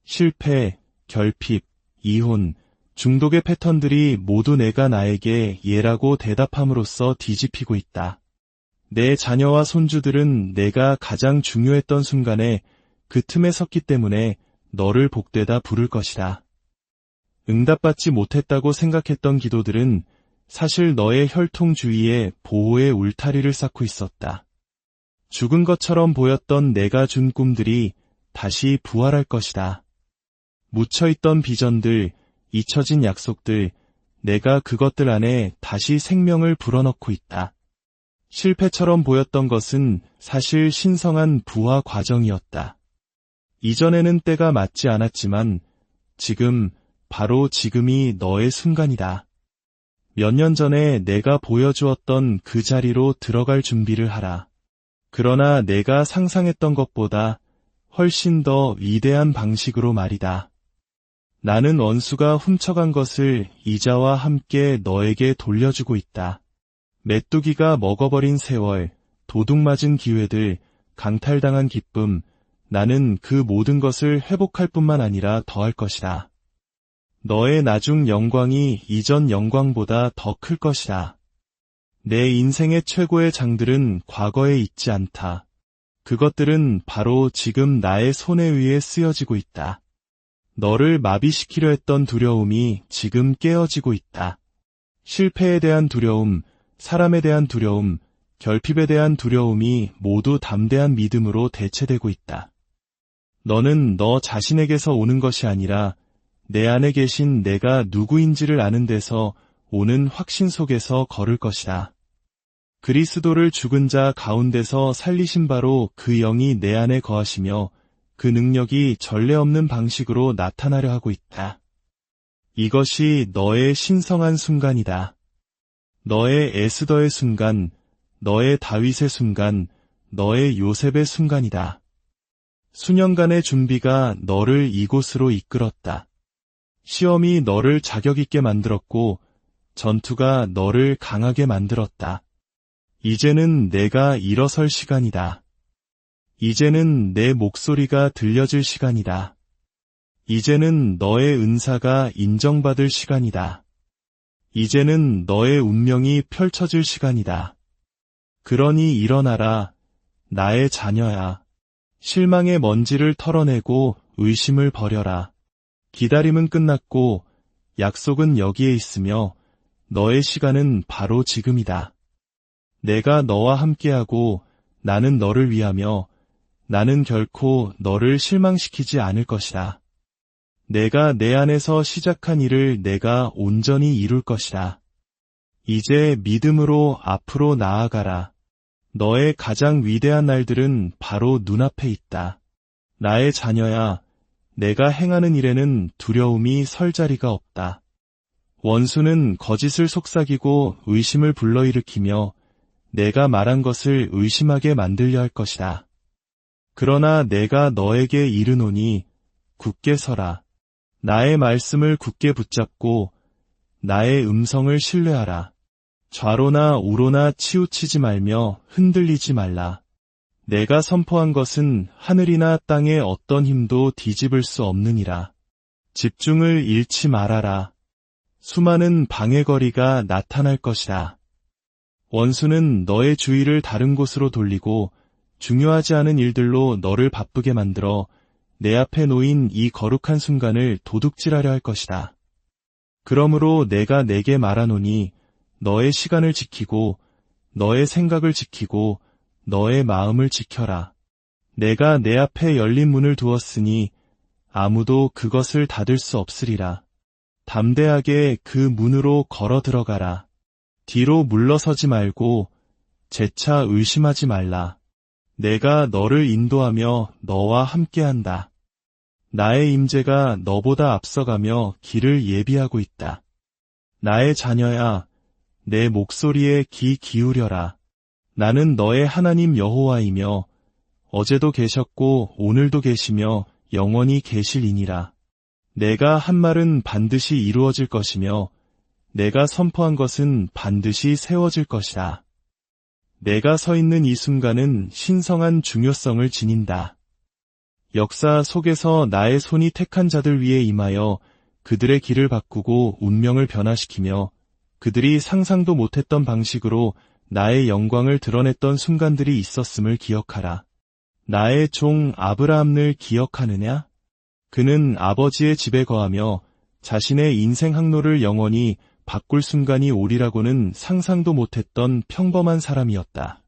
Speaker 1: 실패, 결핍, 이혼, 중독의 패턴들이 모두 내가 나에게 예라고 대답함으로써 뒤집히고 있다. 내 자녀와 손주들은 내가 가장 중요했던 순간에 그 틈에 섰기 때문에 너를 복되다 부를 것이다. 응답받지 못했다고 생각했던 기도들은 사실 너의 혈통 주위에 보호의 울타리를 쌓고 있었다. 죽은 것처럼 보였던 내가 준 꿈들이 다시 부활할 것이다. 묻혀있던 비전들, 잊혀진 약속들, 내가 그것들 안에 다시 생명을 불어넣고 있다. 실패처럼 보였던 것은 사실 신성한 부화 과정이었다. 이전에는 때가 맞지 않았지만 지금, 바로 지금이 너의 순간이다. 몇 년 전에 내가 보여주었던 그 자리로 들어갈 준비를 하라. 그러나 내가 상상했던 것보다 훨씬 더 위대한 방식으로 말이다. 나는 원수가 훔쳐간 것을 이자와 함께 너에게 돌려주고 있다. 메뚜기가 먹어버린 세월, 도둑맞은 기회들, 강탈당한 기쁨, 나는 그 모든 것을 회복할 뿐만 아니라 더할 것이다. 너의 나중 영광이 이전 영광보다 더 클 것이다. 내 인생의 최고의 장들은 과거에 있지 않다. 그것들은 바로 지금 나의 손에 의해 쓰여지고 있다. 너를 마비시키려 했던 두려움이 지금 깨어지고 있다. 실패에 대한 두려움, 사람에 대한 두려움, 결핍에 대한 두려움이 모두 담대한 믿음으로 대체되고 있다. 너는 너 자신에게서 오는 것이 아니라 내 안에 계신 내가 누구인지를 아는 데서 오는 확신 속에서 걸을 것이다. 그리스도를 죽은 자 가운데서 살리신 바로 그 영이 내 안에 거하시며 그 능력이 전례 없는 방식으로 나타나려 하고 있다. 이것이 너의 신성한 순간이다. 너의 에스더의 순간, 너의 다윗의 순간, 너의 요셉의 순간이다. 수년간의 준비가 너를 이곳으로 이끌었다. 시험이 너를 자격 있게 만들었고 전투가 너를 강하게 만들었다. 이제는 내가 일어설 시간이다. 이제는 내 목소리가 들려질 시간이다. 이제는 너의 은사가 인정받을 시간이다. 이제는 너의 운명이 펼쳐질 시간이다. 그러니 일어나라, 나의 자녀야. 실망의 먼지를 털어내고 의심을 버려라. 기다림은 끝났고 약속은 여기에 있으며 너의 시간은 바로 지금이다. 내가 너와 함께하고 나는 너를 위하며 나는 결코 너를 실망시키지 않을 것이다. 내가 내 안에서 시작한 일을 내가 온전히 이룰 것이다. 이제 믿음으로 앞으로 나아가라. 너의 가장 위대한 날들은 바로 눈앞에 있다. 나의 자녀야, 내가 행하는 일에는 두려움이 설 자리가 없다. 원수는 거짓을 속삭이고 의심을 불러일으키며 내가 말한 것을 의심하게 만들려 할 것이다. 그러나 내가 너에게 이르노니 굳게 서라. 나의 말씀을 굳게 붙잡고 나의 음성을 신뢰하라. 좌로나 우로나 치우치지 말며 흔들리지 말라. 내가 선포한 것은 하늘이나 땅의 어떤 힘도 뒤집을 수 없느니라. 집중을 잃지 말아라. 수많은 방해거리가 나타날 것이다. 원수는 너의 주의를 다른 곳으로 돌리고 중요하지 않은 일들로 너를 바쁘게 만들어 내 앞에 놓인 이 거룩한 순간을 도둑질하려 할 것이다. 그러므로 내가 내게 말하노니 너의 시간을 지키고 너의 생각을 지키고 너의 마음을 지켜라. 내가 내 앞에 열린 문을 두었으니 아무도 그것을 닫을 수 없으리라. 담대하게 그 문으로 걸어 들어가라. 뒤로 물러서지 말고 재차 의심하지 말라. 내가 너를 인도하며 너와 함께한다. 나의 임재가 너보다 앞서가며 길을 예비하고 있다. 나의 자녀야, 내 목소리에 귀 기울여라. 나는 너의 하나님 여호와이며 어제도 계셨고 오늘도 계시며 영원히 계실이니라. 내가 한 말은 반드시 이루어질 것이며 내가 선포한 것은 반드시 세워질 것이다. 내가 서 있는 이 순간은 신성한 중요성을 지닌다. 역사 속에서 나의 손이 택한 자들 위에 임하여 그들의 길을 바꾸고 운명을 변화시키며 그들이 상상도 못했던 방식으로 나의 영광을 드러냈던 순간들이 있었음을 기억하라. 나의 종 아브라함을 기억하느냐? 그는 아버지의 집에 거하며 자신의 인생 항로를 영원히 바꿀 순간이 오리라고는 상상도 못했던 평범한 사람이었다.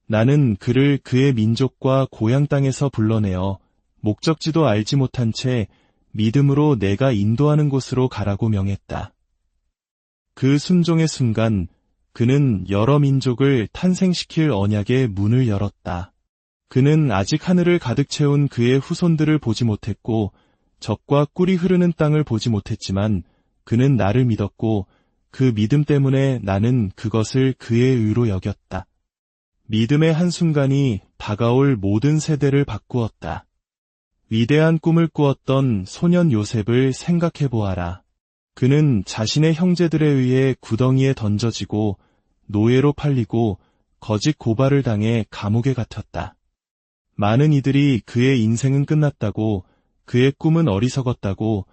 Speaker 1: 나는 그를 그의 민족과 고향 땅에서 불러내어 목적지도 알지 못한 채 믿음으로 내가 인도하는 곳으로 가라고 명했다. 그 순종의 순간 그는 여러 민족을 탄생시킬 언약의 문을 열었다. 그는 아직 하늘을 가득 채운 그의 후손들을 보지 못했고 젖과 꿀이 흐르는 땅을 보지 못했지만 그는 나를 믿었고 그 믿음 때문에 나는 그것을 그의 의로 여겼다. 믿음의 한순간이 다가올 모든 세대를 바꾸었다. 위대한 꿈을 꾸었던 소년 요셉을 생각해 보아라. 그는 자신의 형제들에 의해 구덩이에 던져지고 노예로 팔리고 거짓 고발을 당해 감옥에 갇혔다. 많은 이들이 그의 인생은 끝났다고, 그의 꿈은 어리석었다고,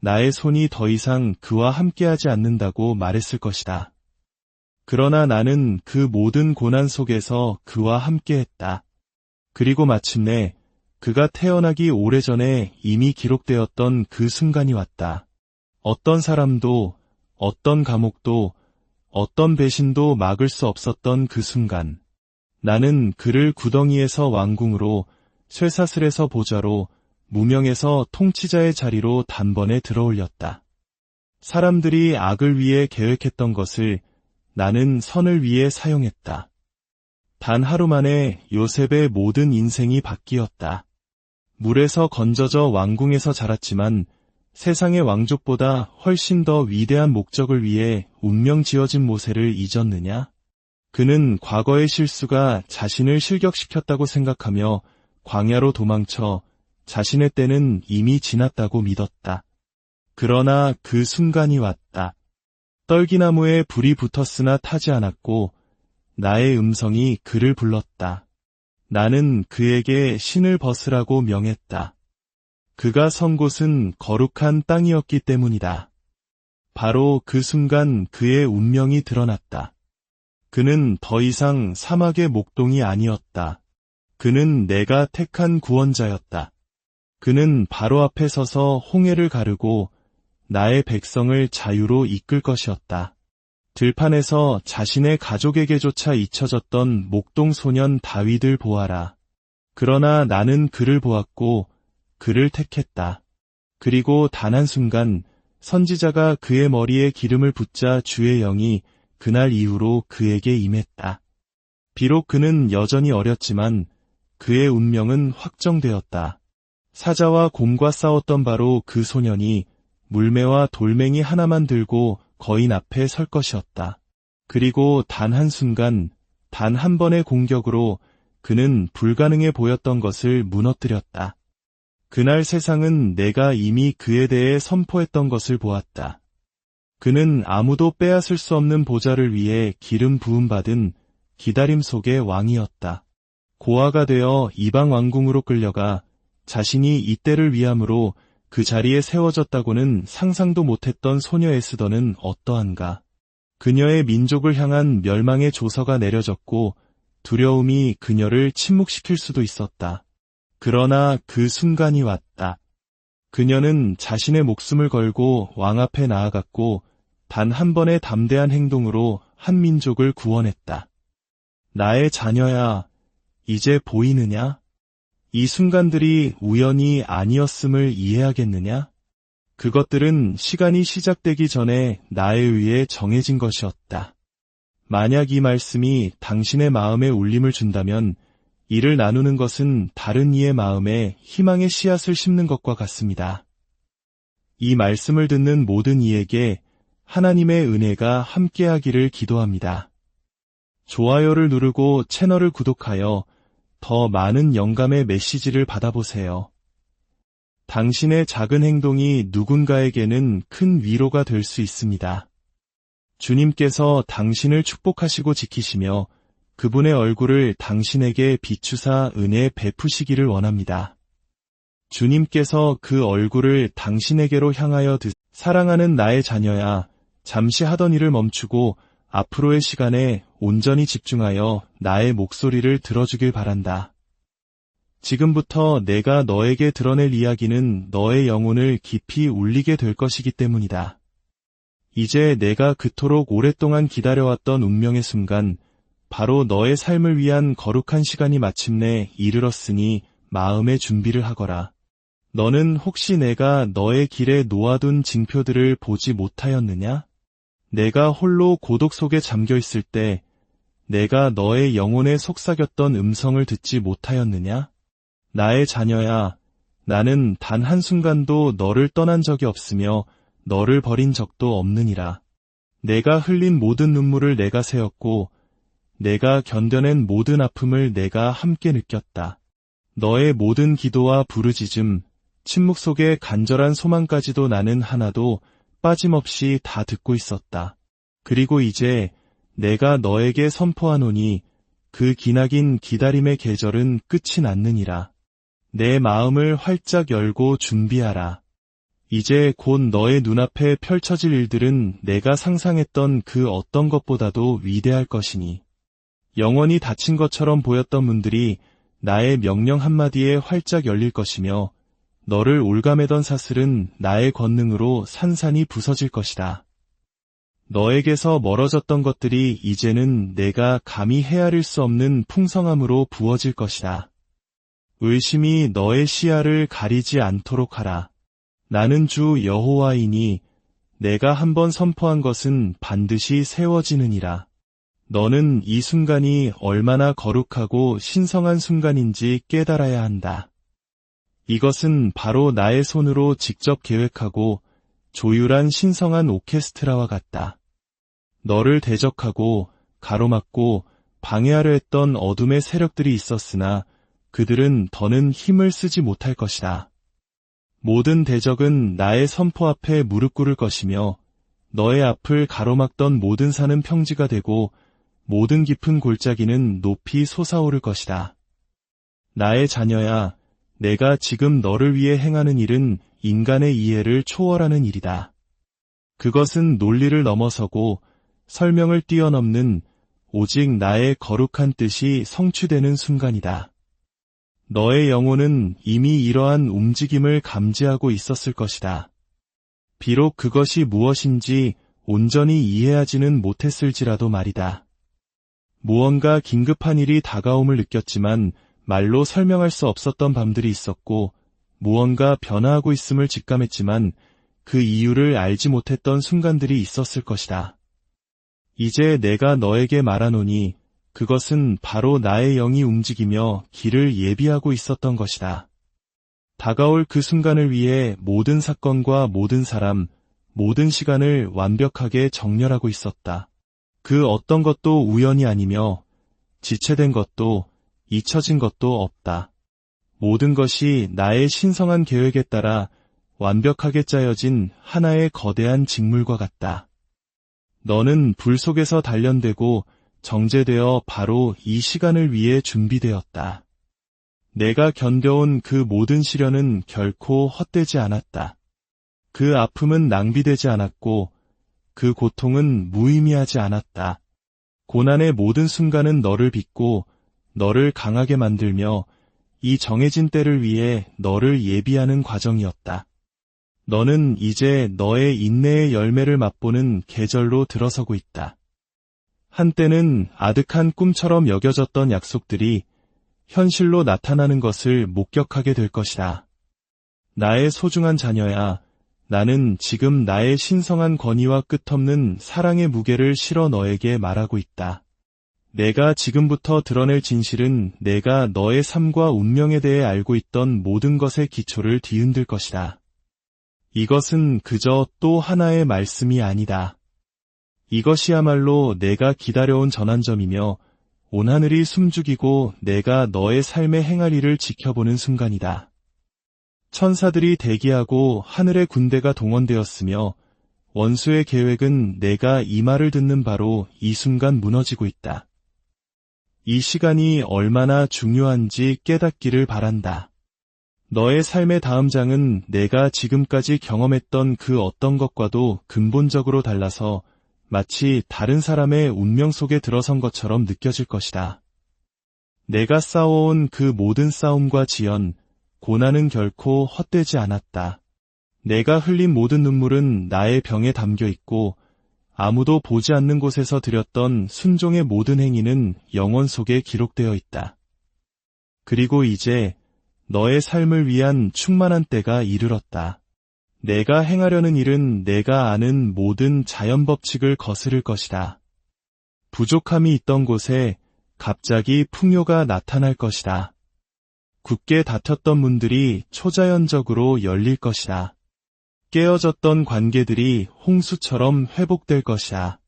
Speaker 1: 나의 손이 더 이상 그와 함께하지 않는다고 말했을 것이다. 그러나 나는 그 모든 고난 속에서 그와 함께했다. 그리고 마침내 그가 태어나기 오래전에 이미 기록되었던 그 순간이 왔다. 어떤 사람도, 어떤 감옥도, 어떤 배신도 막을 수 없었던 그 순간. 나는 그를 구덩이에서 왕궁으로, 쇠사슬에서 보좌로, 무명에서 통치자의 자리로 단번에 들어올렸다. 사람들이 악을 위해 계획했던 것을 나는 선을 위해 사용했다. 단 하루 만에 요셉의 모든 인생이 바뀌었다. 물에서 건져져 왕궁에서 자랐지만 세상의 왕족보다 훨씬 더 위대한 목적을 위해 운명 지어진 모세를 잊었느냐? 그는 과거의 실수가 자신을 실격시켰다고 생각하며 광야로 도망쳐 자신의 때는 이미 지났다고 믿었다. 그러나 그 순간이 왔다. 떨기나무에 불이 붙었으나 타지 않았고 나의 음성이 그를 불렀다. 나는 그에게 신을 벗으라고 명했다. 그가 선 곳은 거룩한 땅이었기 때문이다. 바로 그 순간 그의 운명이 드러났다. 그는 더 이상 사막의 목동이 아니었다. 그는 내가 택한 구원자였다. 그는 바로 앞에 서서 홍해를 가르고 나의 백성을 자유로 이끌 것이었다. 들판에서 자신의 가족에게조차 잊혀졌던 목동 소년 다윗을 보아라. 그러나 나는 그를 보았고 그를 택했다. 그리고 단 한순간 선지자가 그의 머리에 기름을 붓자 주의 영이 그날 이후로 그에게 임했다. 비록 그는 여전히 어렸지만 그의 운명은 확정되었다. 사자와 곰과 싸웠던 바로 그 소년이 물매와 돌멩이 하나만 들고 거인 앞에 설 것이었다. 그리고 단 한순간, 단 한 번의 공격으로 그는 불가능해 보였던 것을 무너뜨렸다. 그날 세상은 내가 이미 그에 대해 선포했던 것을 보았다. 그는 아무도 빼앗을 수 없는 보좌를 위해 기름 부음받은 기다림 속의 왕이었다. 고아가 되어 이방 왕궁으로 끌려가 자신이 이때를 위함으로 그 자리에 세워졌다고는 상상도 못했던 소녀 에스더는 어떠한가. 그녀의 민족을 향한 멸망의 조서가 내려졌고 두려움이 그녀를 침묵시킬 수도 있었다. 그러나 그 순간이 왔다. 그녀는 자신의 목숨을 걸고 왕 앞에 나아갔고 단 한 번의 담대한 행동으로 한 민족을 구원했다. 나의 자녀야, 이제 보이느냐? 이 순간들이 우연이 아니었음을 이해하겠느냐? 그것들은 시간이 시작되기 전에 나에 의해 정해진 것이었다. 만약 이 말씀이 당신의 마음에 울림을 준다면 이를 나누는 것은 다른 이의 마음에 희망의 씨앗을 심는 것과 같습니다. 이 말씀을 듣는 모든 이에게 하나님의 은혜가 함께하기를 기도합니다. 좋아요를 누르고 채널을 구독하여 더 많은 영감의 메시지를 받아보세요. 당신의 작은 행동이 누군가에게는 큰 위로가 될 수 있습니다. 주님께서 당신을 축복하시고 지키시며 그분의 얼굴을 당신에게 비추사 은혜 베푸시기를 원합니다. 주님께서 그 얼굴을 당신에게로 향하여 사랑하는 나의 자녀야, 잠시 하던 일을 멈추고 앞으로의 시간에 온전히 집중하여 나의 목소리를 들어주길 바란다. 지금부터 내가 너에게 드러낼 이야기는 너의 영혼을 깊이 울리게 될 것이기 때문이다. 이제 내가 그토록 오랫동안 기다려왔던 운명의 순간, 바로 너의 삶을 위한 거룩한 시간이 마침내 이르렀으니 마음의 준비를 하거라. 너는 혹시 내가 너의 길에 놓아둔 징표들을 보지 못하였느냐? 내가 홀로 고독 속에 잠겨 있을 때 내가 너의 영혼에 속삭였던 음성을 듣지 못하였느냐? 나의 자녀야, 나는 단 한순간도 너를 떠난 적이 없으며 너를 버린 적도 없느니라. 내가 흘린 모든 눈물을 내가 세었고 내가 견뎌낸 모든 아픔을 내가 함께 느꼈다. 너의 모든 기도와 부르짖음, 침묵 속의 간절한 소망까지도 나는 하나도 빠짐없이 다 듣고 있었다. 그리고 이제 내가 너에게 선포하노니 그 기나긴 기다림의 계절은 끝이 났느니라. 내 마음을 활짝 열고 준비하라. 이제 곧 너의 눈앞에 펼쳐질 일들은 내가 상상했던 그 어떤 것보다도 위대할 것이니 영원히 닫힌 것처럼 보였던 문들이 나의 명령 한마디에 활짝 열릴 것이며 너를 올가매던 사슬은 나의 권능으로 산산이 부서질 것이다. 너에게서 멀어졌던 것들이 이제는 내가 감히 헤아릴 수 없는 풍성함으로 부어질 것이다. 의심이 너의 시야를 가리지 않도록 하라. 나는 주 여호와이니 내가 한번 선포한 것은 반드시 세워지느니라. 너는 이 순간이 얼마나 거룩하고 신성한 순간인지 깨달아야 한다. 이것은 바로 나의 손으로 직접 계획하고 조율한 신성한 오케스트라와 같다. 너를 대적하고 가로막고 방해하려 했던 어둠의 세력들이 있었으나 그들은 더는 힘을 쓰지 못할 것이다. 모든 대적은 나의 선포 앞에 무릎 꿇을 것이며 너의 앞을 가로막던 모든 산은 평지가 되고 모든 깊은 골짜기는 높이 솟아오를 것이다. 나의 자녀야, 내가 지금 너를 위해 행하는 일은 인간의 이해를 초월하는 일이다. 그것은 논리를 넘어서고 설명을 뛰어넘는 오직 나의 거룩한 뜻이 성취되는 순간이다. 너의 영혼은 이미 이러한 움직임을 감지하고 있었을 것이다. 비록 그것이 무엇인지 온전히 이해하지는 못했을지라도 말이다. 무언가 긴급한 일이 다가옴을 느꼈지만 말로 설명할 수 없었던 밤들이 있었고 무언가 변화하고 있음을 직감했지만 그 이유를 알지 못했던 순간들이 있었을 것이다. 이제 내가 너에게 말하노니 그것은 바로 나의 영이 움직이며 길을 예비하고 있었던 것이다. 다가올 그 순간을 위해 모든 사건과 모든 사람, 모든 시간을 완벽하게 정렬하고 있었다. 그 어떤 것도 우연이 아니며 지체된 것도 잊혀진 것도 없다. 모든 것이 나의 신성한 계획에 따라 완벽하게 짜여진 하나의 거대한 직물과 같다. 너는 불 속에서 단련되고 정제되어 바로 이 시간을 위해 준비되었다. 내가 견뎌온 그 모든 시련은 결코 헛되지 않았다. 그 아픔은 낭비되지 않았고 그 고통은 무의미하지 않았다. 고난의 모든 순간은 너를 빚고 너를 강하게 만들며 이 정해진 때를 위해 너를 예비하는 과정이었다. 너는 이제 너의 인내의 열매를 맛보는 계절로 들어서고 있다. 한때는 아득한 꿈처럼 여겨졌던 약속들이 현실로 나타나는 것을 목격하게 될 것이다. 나의 소중한 자녀야, 나는 지금 나의 신성한 권위와 끝없는 사랑의 무게를 실어 너에게 말하고 있다. 내가 지금부터 드러낼 진실은 내가 너의 삶과 운명에 대해 알고 있던 모든 것의 기초를 뒤흔들 것이다. 이것은 그저 또 하나의 말씀이 아니다. 이것이야말로 내가 기다려온 전환점이며 온 하늘이 숨죽이고 내가 너의 삶의 행하리를 지켜보는 순간이다. 천사들이 대기하고 하늘의 군대가 동원되었으며 원수의 계획은 내가 이 말을 듣는 바로 이 순간 무너지고 있다. 이 시간이 얼마나 중요한지 깨닫기를 바란다. 너의 삶의 다음 장은 내가 지금까지 경험했던 그 어떤 것과도 근본적으로 달라서 마치 다른 사람의 운명 속에 들어선 것처럼 느껴질 것이다. 내가 싸워온 그 모든 싸움과 지연, 고난은 결코 헛되지 않았다. 내가 흘린 모든 눈물은 나의 병에 담겨 있고 아무도 보지 않는 곳에서 드렸던 순종의 모든 행위는 영원 속에 기록되어 있다. 그리고 이제 너의 삶을 위한 충만한 때가 이르렀다. 내가 행하려는 일은 내가 아는 모든 자연 법칙을 거스를 것이다. 부족함이 있던 곳에 갑자기 풍요가 나타날 것이다. 굳게 닫혔던 문들이 초자연적으로 열릴 것이다. 깨어졌던 관계들이 홍수처럼 회복될 것이다.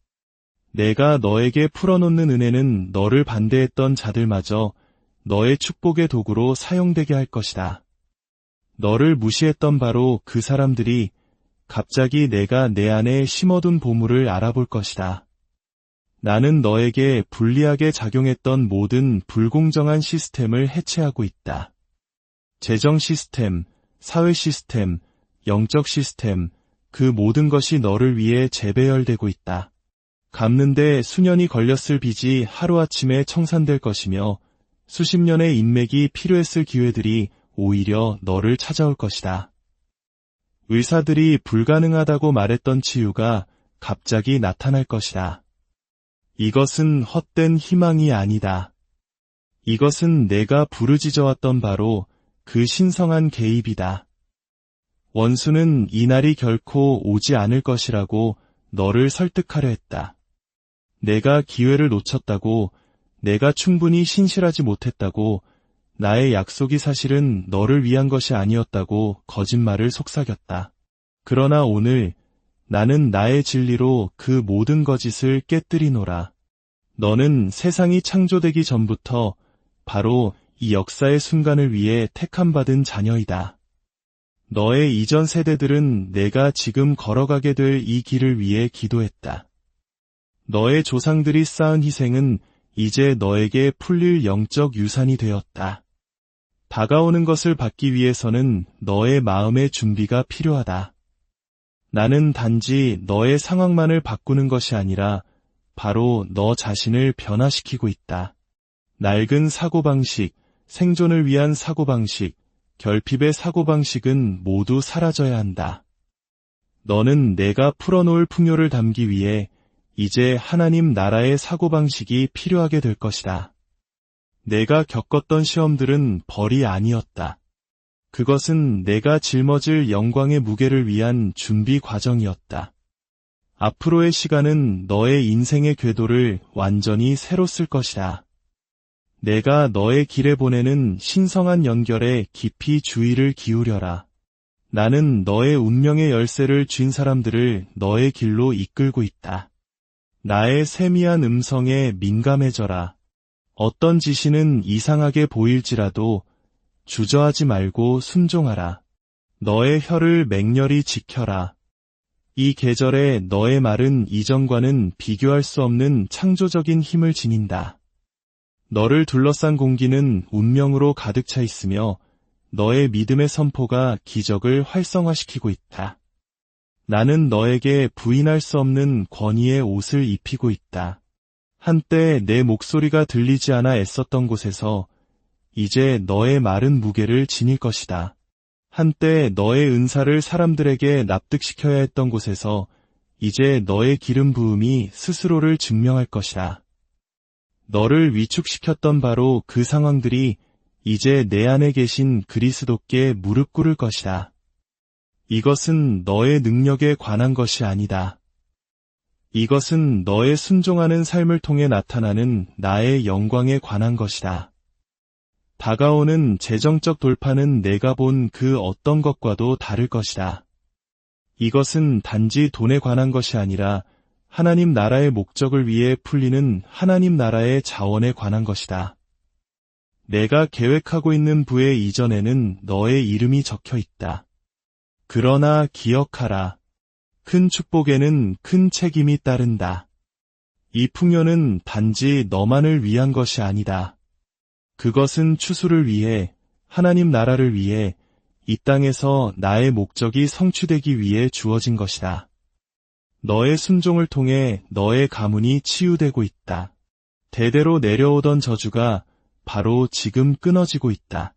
Speaker 1: 내가 너에게 풀어놓는 은혜는 너를 반대했던 자들마저 너의 축복의 도구로 사용되게 할 것이다. 너를 무시했던 바로 그 사람들이 갑자기 내가 내 안에 심어둔 보물을 알아볼 것이다. 나는 너에게 불리하게 작용했던 모든 불공정한 시스템을 해체하고 있다. 재정 시스템, 사회 시스템, 영적 시스템, 그 모든 것이 너를 위해 재배열되고 있다. 갚는데 수년이 걸렸을 빚이 하루아침에 청산될 것이며 수십 년의 인맥이 필요했을 기회들이 오히려 너를 찾아올 것이다. 의사들이 불가능하다고 말했던 치유가 갑자기 나타날 것이다. 이것은 헛된 희망이 아니다. 이것은 내가 부르짖어왔던 바로 그 신성한 개입이다. 원수는 이 날이 결코 오지 않을 것이라고 너를 설득하려 했다. 내가 기회를 놓쳤다고, 내가 충분히 신실하지 못했다고, 나의 약속이 사실은 너를 위한 것이 아니었다고 거짓말을 속삭였다. 그러나 오늘 나는 나의 진리로 그 모든 거짓을 깨뜨리노라. 너는 세상이 창조되기 전부터 바로 이 역사의 순간을 위해 택함받은 자녀이다. 너의 이전 세대들은 내가 지금 걸어가게 될 이 길을 위해 기도했다. 너의 조상들이 쌓은 희생은 이제 너에게 풀릴 영적 유산이 되었다. 다가오는 것을 받기 위해서는 너의 마음의 준비가 필요하다. 나는 단지 너의 상황만을 바꾸는 것이 아니라 바로 너 자신을 변화시키고 있다. 낡은 사고방식, 생존을 위한 사고방식, 결핍의 사고방식은 모두 사라져야 한다. 너는 내가 풀어놓을 풍요를 담기 위해 이제 하나님 나라의 사고방식이 필요하게 될 것이다. 내가 겪었던 시험들은 벌이 아니었다. 그것은 내가 짊어질 영광의 무게를 위한 준비 과정이었다. 앞으로의 시간은 너의 인생의 궤도를 완전히 새로 쓸 것이다. 내가 너의 길에 보내는 신성한 연결에 깊이 주의를 기울여라. 나는 너의 운명의 열쇠를 쥔 사람들을 너의 길로 이끌고 있다. 나의 세미한 음성에 민감해져라. 어떤 지시는 이상하게 보일지라도 주저하지 말고 순종하라. 너의 혀를 맹렬히 지켜라. 이 계절에 너의 말은 이전과는 비교할 수 없는 창조적인 힘을 지닌다. 너를 둘러싼 공기는 운명으로 가득 차 있으며 너의 믿음의 선포가 기적을 활성화시키고 있다. 나는 너에게 부인할 수 없는 권위의 옷을 입히고 있다. 한때 내 목소리가 들리지 않아 애썼던 곳에서 이제 너의 마른 무게를 지닐 것이다. 한때 너의 은사를 사람들에게 납득시켜야 했던 곳에서 이제 너의 기름 부음이 스스로를 증명할 것이다. 너를 위축시켰던 바로 그 상황들이 이제 내 안에 계신 그리스도께 무릎 꿇을 것이다. 이것은 너의 능력에 관한 것이 아니다. 이것은 너의 순종하는 삶을 통해 나타나는 나의 영광에 관한 것이다. 다가오는 재정적 돌파는 내가 본 그 어떤 것과도 다를 것이다. 이것은 단지 돈에 관한 것이 아니라 하나님 나라의 목적을 위해 풀리는 하나님 나라의 자원에 관한 것이다. 내가 계획하고 있는 부의 이전에는 너의 이름이 적혀 있다. 그러나 기억하라. 큰 축복에는 큰 책임이 따른다. 이 풍요는 단지 너만을 위한 것이 아니다. 그것은 추수를 위해, 하나님 나라를 위해, 이 땅에서 나의 목적이 성취되기 위해 주어진 것이다. 너의 순종을 통해 너의 가문이 치유되고 있다. 대대로 내려오던 저주가 바로 지금 끊어지고 있다.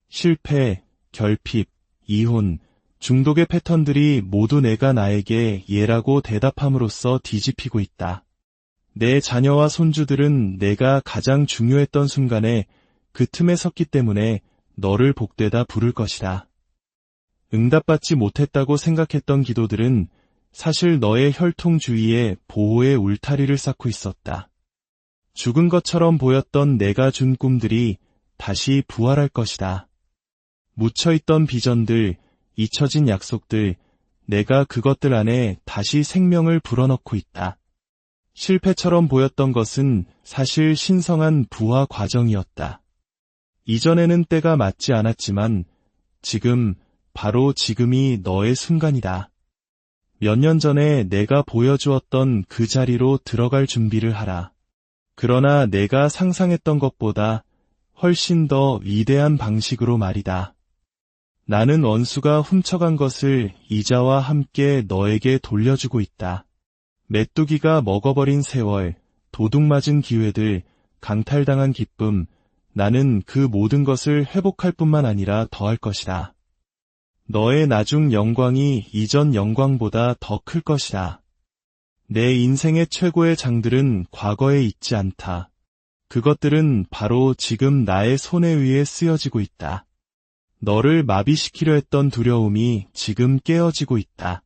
Speaker 1: 실패, 결핍, 이혼, 중독의 패턴들이 모두 내가 나에게 예라고 대답함으로써 뒤집히고 있다. 내 자녀와 손주들은 내가 가장 중요했던 순간에 그 틈에 섰기 때문에 너를 복되다 부를 것이다. 응답받지 못했다고 생각했던 기도들은 사실 너의 혈통 주위에 보호의 울타리를 쌓고 있었다. 죽은 것처럼 보였던 내가 준 꿈들이 다시 부활할 것이다. 묻혀있던 비전들, 잊혀진 약속들, 내가 그것들 안에 다시 생명을 불어넣고 있다. 실패처럼 보였던 것은 사실 신성한 부화 과정이었다. 이전에는 때가 맞지 않았지만 지금, 바로 지금이 너의 순간이다. 몇 년 전에 내가 보여주었던 그 자리로 들어갈 준비를 하라. 그러나 내가 상상했던 것보다 훨씬 더 위대한 방식으로 말이다. 나는 원수가 훔쳐간 것을 이자와 함께 너에게 돌려주고 있다. 메뚜기가 먹어버린 세월, 도둑맞은 기회들, 강탈당한 기쁨, 나는 그 모든 것을 회복할 뿐만 아니라 더할 것이다. 너의 나중 영광이 이전 영광보다 더 클 것이다. 내 인생의 최고의 장들은 과거에 있지 않다. 그것들은 바로 지금 나의 손에 의해 쓰여지고 있다. 너를 마비시키려 했던 두려움이 지금 깨어지고 있다.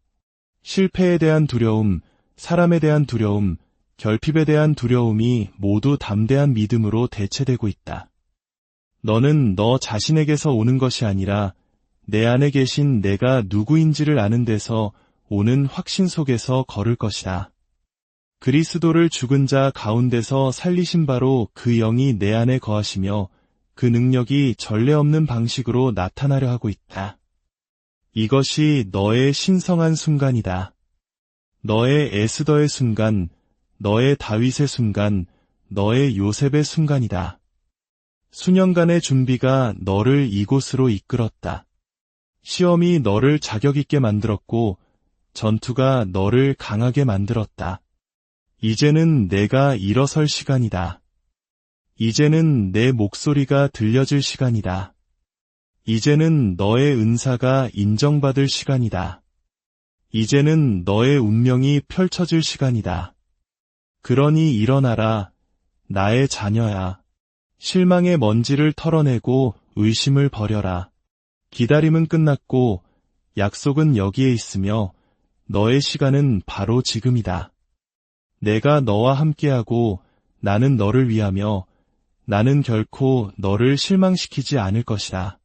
Speaker 1: 실패에 대한 두려움, 사람에 대한 두려움, 결핍에 대한 두려움이 모두 담대한 믿음으로 대체되고 있다. 너는 너 자신에게서 오는 것이 아니라 내 안에 계신 내가 누구인지를 아는 데서 오는 확신 속에서 걸을 것이다. 그리스도를 죽은 자 가운데서 살리신 바로 그 영이 내 안에 거하시며 그 능력이 전례 없는 방식으로 나타나려 하고 있다. 이것이 너의 신성한 순간이다. 너의 에스더의 순간, 너의 다윗의 순간, 너의 요셉의 순간이다. 수년간의 준비가 너를 이곳으로 이끌었다. 시험이 너를 자격 있게 만들었고 전투가 너를 강하게 만들었다. 이제는 내가 일어설 시간이다. 이제는 내 목소리가 들려질 시간이다. 이제는 너의 은사가 인정받을 시간이다. 이제는 너의 운명이 펼쳐질 시간이다. 그러니 일어나라, 나의 자녀야. 실망의 먼지를 털어내고 의심을 버려라. 기다림은 끝났고 약속은 여기에 있으며 너의 시간은 바로 지금이다. 내가 너와 함께하고 나는 너를 위하며 나는 결코 너를 실망시키지 않을 것이다.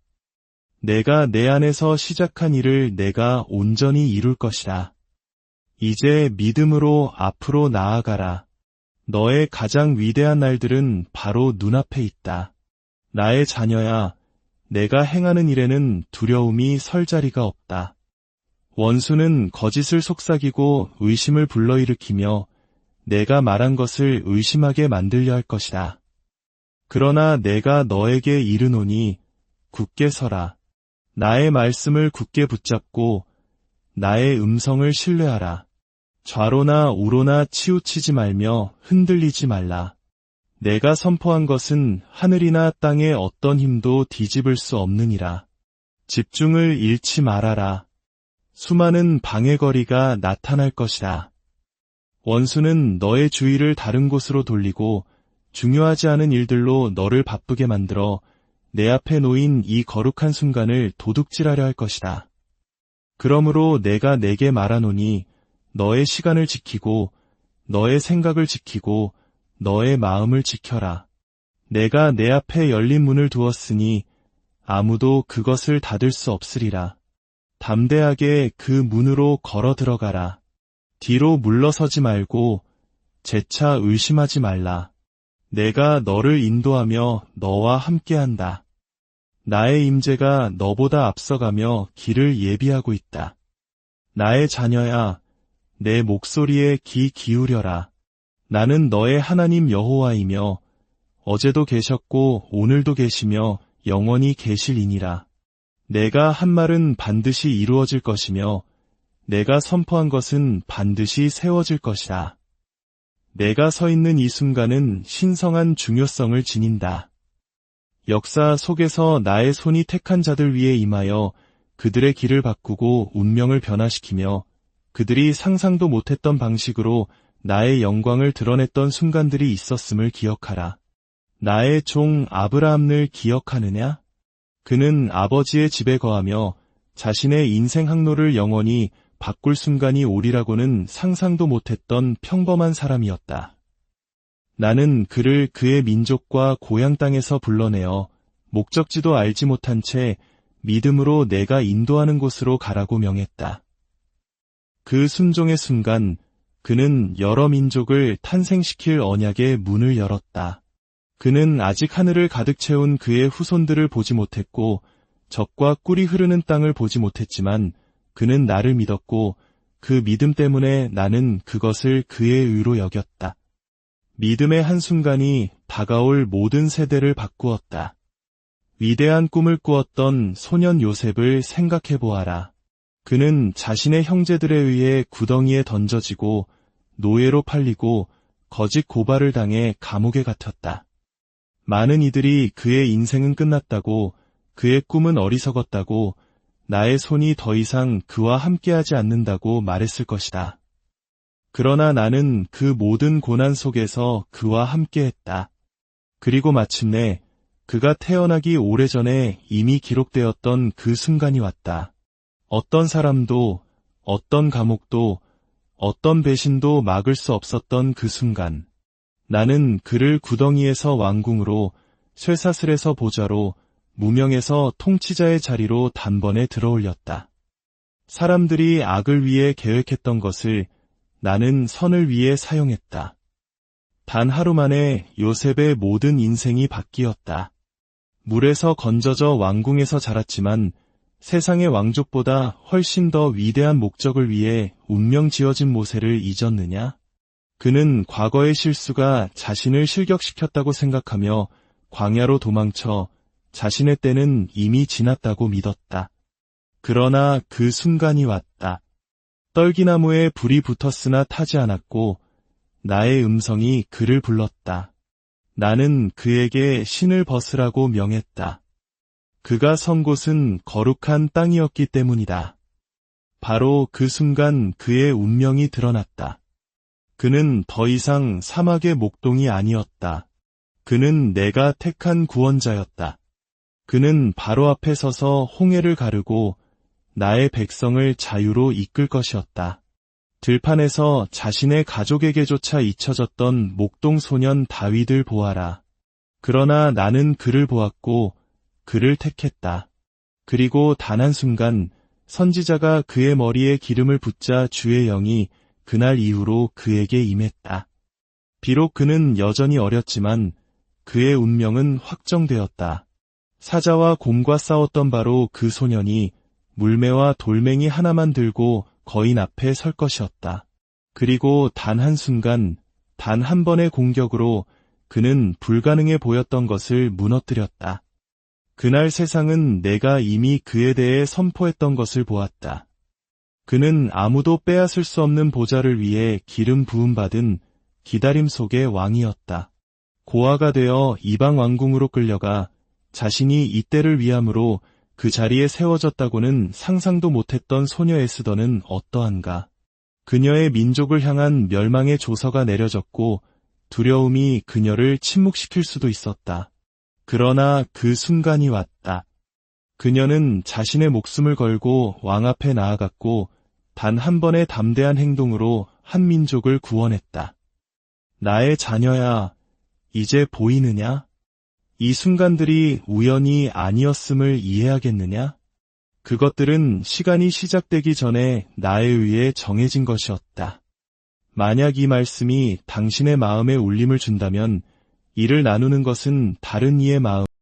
Speaker 1: 내가 내 안에서 시작한 일을 내가 온전히 이룰 것이다. 이제 믿음으로 앞으로 나아가라. 너의 가장 위대한 날들은 바로 눈앞에 있다. 나의 자녀야, 내가 행하는 일에는 두려움이 설 자리가 없다. 원수는 거짓을 속삭이고 의심을 불러일으키며 내가 말한 것을 의심하게 만들려 할 것이다. 그러나 내가 너에게 이르노니 굳게 서라. 나의 말씀을 굳게 붙잡고 나의 음성을 신뢰하라. 좌로나 우로나 치우치지 말며 흔들리지 말라. 내가 선포한 것은 하늘이나 땅의 어떤 힘도 뒤집을 수 없느니라. 집중을 잃지 말아라. 수많은 방해거리가 나타날 것이다. 원수는 너의 주의를 다른 곳으로 돌리고 중요하지 않은 일들로 너를 바쁘게 만들어 내 앞에 놓인 이 거룩한 순간을 도둑질하려 할 것이다. 그러므로 내가 내게 말하노니 너의 시간을 지키고 너의 생각을 지키고 너의 마음을 지켜라. 내가 내 앞에 열린 문을 두었으니 아무도 그것을 닫을 수 없으리라. 담대하게 그 문으로 걸어 들어가라. 뒤로 물러서지 말고 재차 의심하지 말라. 내가 너를 인도하며 너와 함께한다. 나의 임재가 너보다 앞서가며 길을 예비하고 있다. 나의 자녀야, 내 목소리에 귀 기울여라. 나는 너의 하나님 여호와이며 어제도 계셨고 오늘도 계시며 영원히 계실이니라. 내가 한 말은 반드시 이루어질 것이며 내가 선포한 것은 반드시 세워질 것이라. 내가 서 있는 이 순간은 신성한 중요성을 지닌다. 역사 속에서 나의 손이 택한 자들 위에 임하여 그들의 길을 바꾸고 운명을 변화시키며 그들이 상상도 못했던 방식으로 나의 영광을 드러냈던 순간들이 있었음을 기억하라. 나의 종 아브라함을 기억하느냐? 그는 아버지의 집에 거하며 자신의 인생 항로를 영원히 바꿀 순간이 오리라고는 상상도 못했던 평범한 사람이었다. 나는 그를 그의 민족과 고향 땅에서 불러내어 목적지도 알지 못한 채 믿음으로 내가 인도하는 곳으로 가라고 명했다. 그 순종의 순간 그는 여러 민족을 탄생시킬 언약의 문을 열었다. 그는 아직 하늘을 가득 채운 그의 후손들을 보지 못했고 젖과 꿀이 흐르는 땅을 보지 못했지만 그는 나를 믿었고 그 믿음 때문에 나는 그것을 그의 의로 여겼다. 믿음의 한순간이 다가올 모든 세대를 바꾸었다. 위대한 꿈을 꾸었던 소년 요셉을 생각해 보아라. 그는 자신의 형제들에 의해 구덩이에 던져지고 노예로 팔리고 거짓 고발을 당해 감옥에 갇혔다. 많은 이들이 그의 인생은 끝났다고, 그의 꿈은 어리석었다고, 나의 손이 더 이상 그와 함께하지 않는다고 말했을 것이다. 그러나 나는 그 모든 고난 속에서 그와 함께했다. 그리고 마침내 그가 태어나기 오래전에 이미 기록되었던 그 순간이 왔다. 어떤 사람도, 어떤 감옥도, 어떤 배신도 막을 수 없었던 그 순간. 나는 그를 구덩이에서 왕궁으로, 쇠사슬에서 보좌로, 무명에서 통치자의 자리로 단번에 들어올렸다. 사람들이 악을 위해 계획했던 것을 나는 선을 위해 사용했다. 단 하루 만에 요셉의 모든 인생이 바뀌었다. 물에서 건져져 왕궁에서 자랐지만 세상의 왕족보다 훨씬 더 위대한 목적을 위해 운명 지어진 모세를 잊었느냐? 그는 과거의 실수가 자신을 실격시켰다고 생각하며 광야로 도망쳐 자신의 때는 이미 지났다고 믿었다. 그러나 그 순간이 왔다. 떨기나무에 불이 붙었으나 타지 않았고 나의 음성이 그를 불렀다. 나는 그에게 신을 벗으라고 명했다. 그가 선 곳은 거룩한 땅이었기 때문이다. 바로 그 순간 그의 운명이 드러났다. 그는 더 이상 사막의 목동이 아니었다. 그는 내가 택한 구원자였다. 그는 바로 앞에 서서 홍해를 가르고 나의 백성을 자유로 이끌 것이었다. 들판에서 자신의 가족에게조차 잊혀졌던 목동 소년 다윗을 보아라. 그러나 나는 그를 보았고 그를 택했다. 그리고 단 한순간 선지자가 그의 머리에 기름을 붓자 주의 영이 그날 이후로 그에게 임했다. 비록 그는 여전히 어렸지만 그의 운명은 확정되었다. 사자와 곰과 싸웠던 바로 그 소년이 물매와 돌멩이 하나만 들고 거인 앞에 설 것이었다. 그리고 단 한순간, 단 한 번의 공격으로 그는 불가능해 보였던 것을 무너뜨렸다. 그날 세상은 내가 이미 그에 대해 선포했던 것을 보았다. 그는 아무도 빼앗을 수 없는 보좌를 위해 기름 부음받은 기다림 속의 왕이었다. 고아가 되어 이방 왕궁으로 끌려가 자신이 이때를 위함으로 그 자리에 세워졌다고는 상상도 못했던 소녀 에스더는 어떠한가. 그녀의 민족을 향한 멸망의 조서가 내려졌고 두려움이 그녀를 침묵시킬 수도 있었다. 그러나 그 순간이 왔다. 그녀는 자신의 목숨을 걸고 왕 앞에 나아갔고 단 한 번의 담대한 행동으로 한 민족을 구원했다. 나의 자녀야, 이제 보이느냐? 이 순간들이 우연이 아니었음을 이해하겠느냐? 그것들은 시간이 시작되기 전에 나에 의해 정해진 것이었다. 만약 이 말씀이 당신의 마음에 울림을 준다면 이를 나누는 것은 다른 이의 마음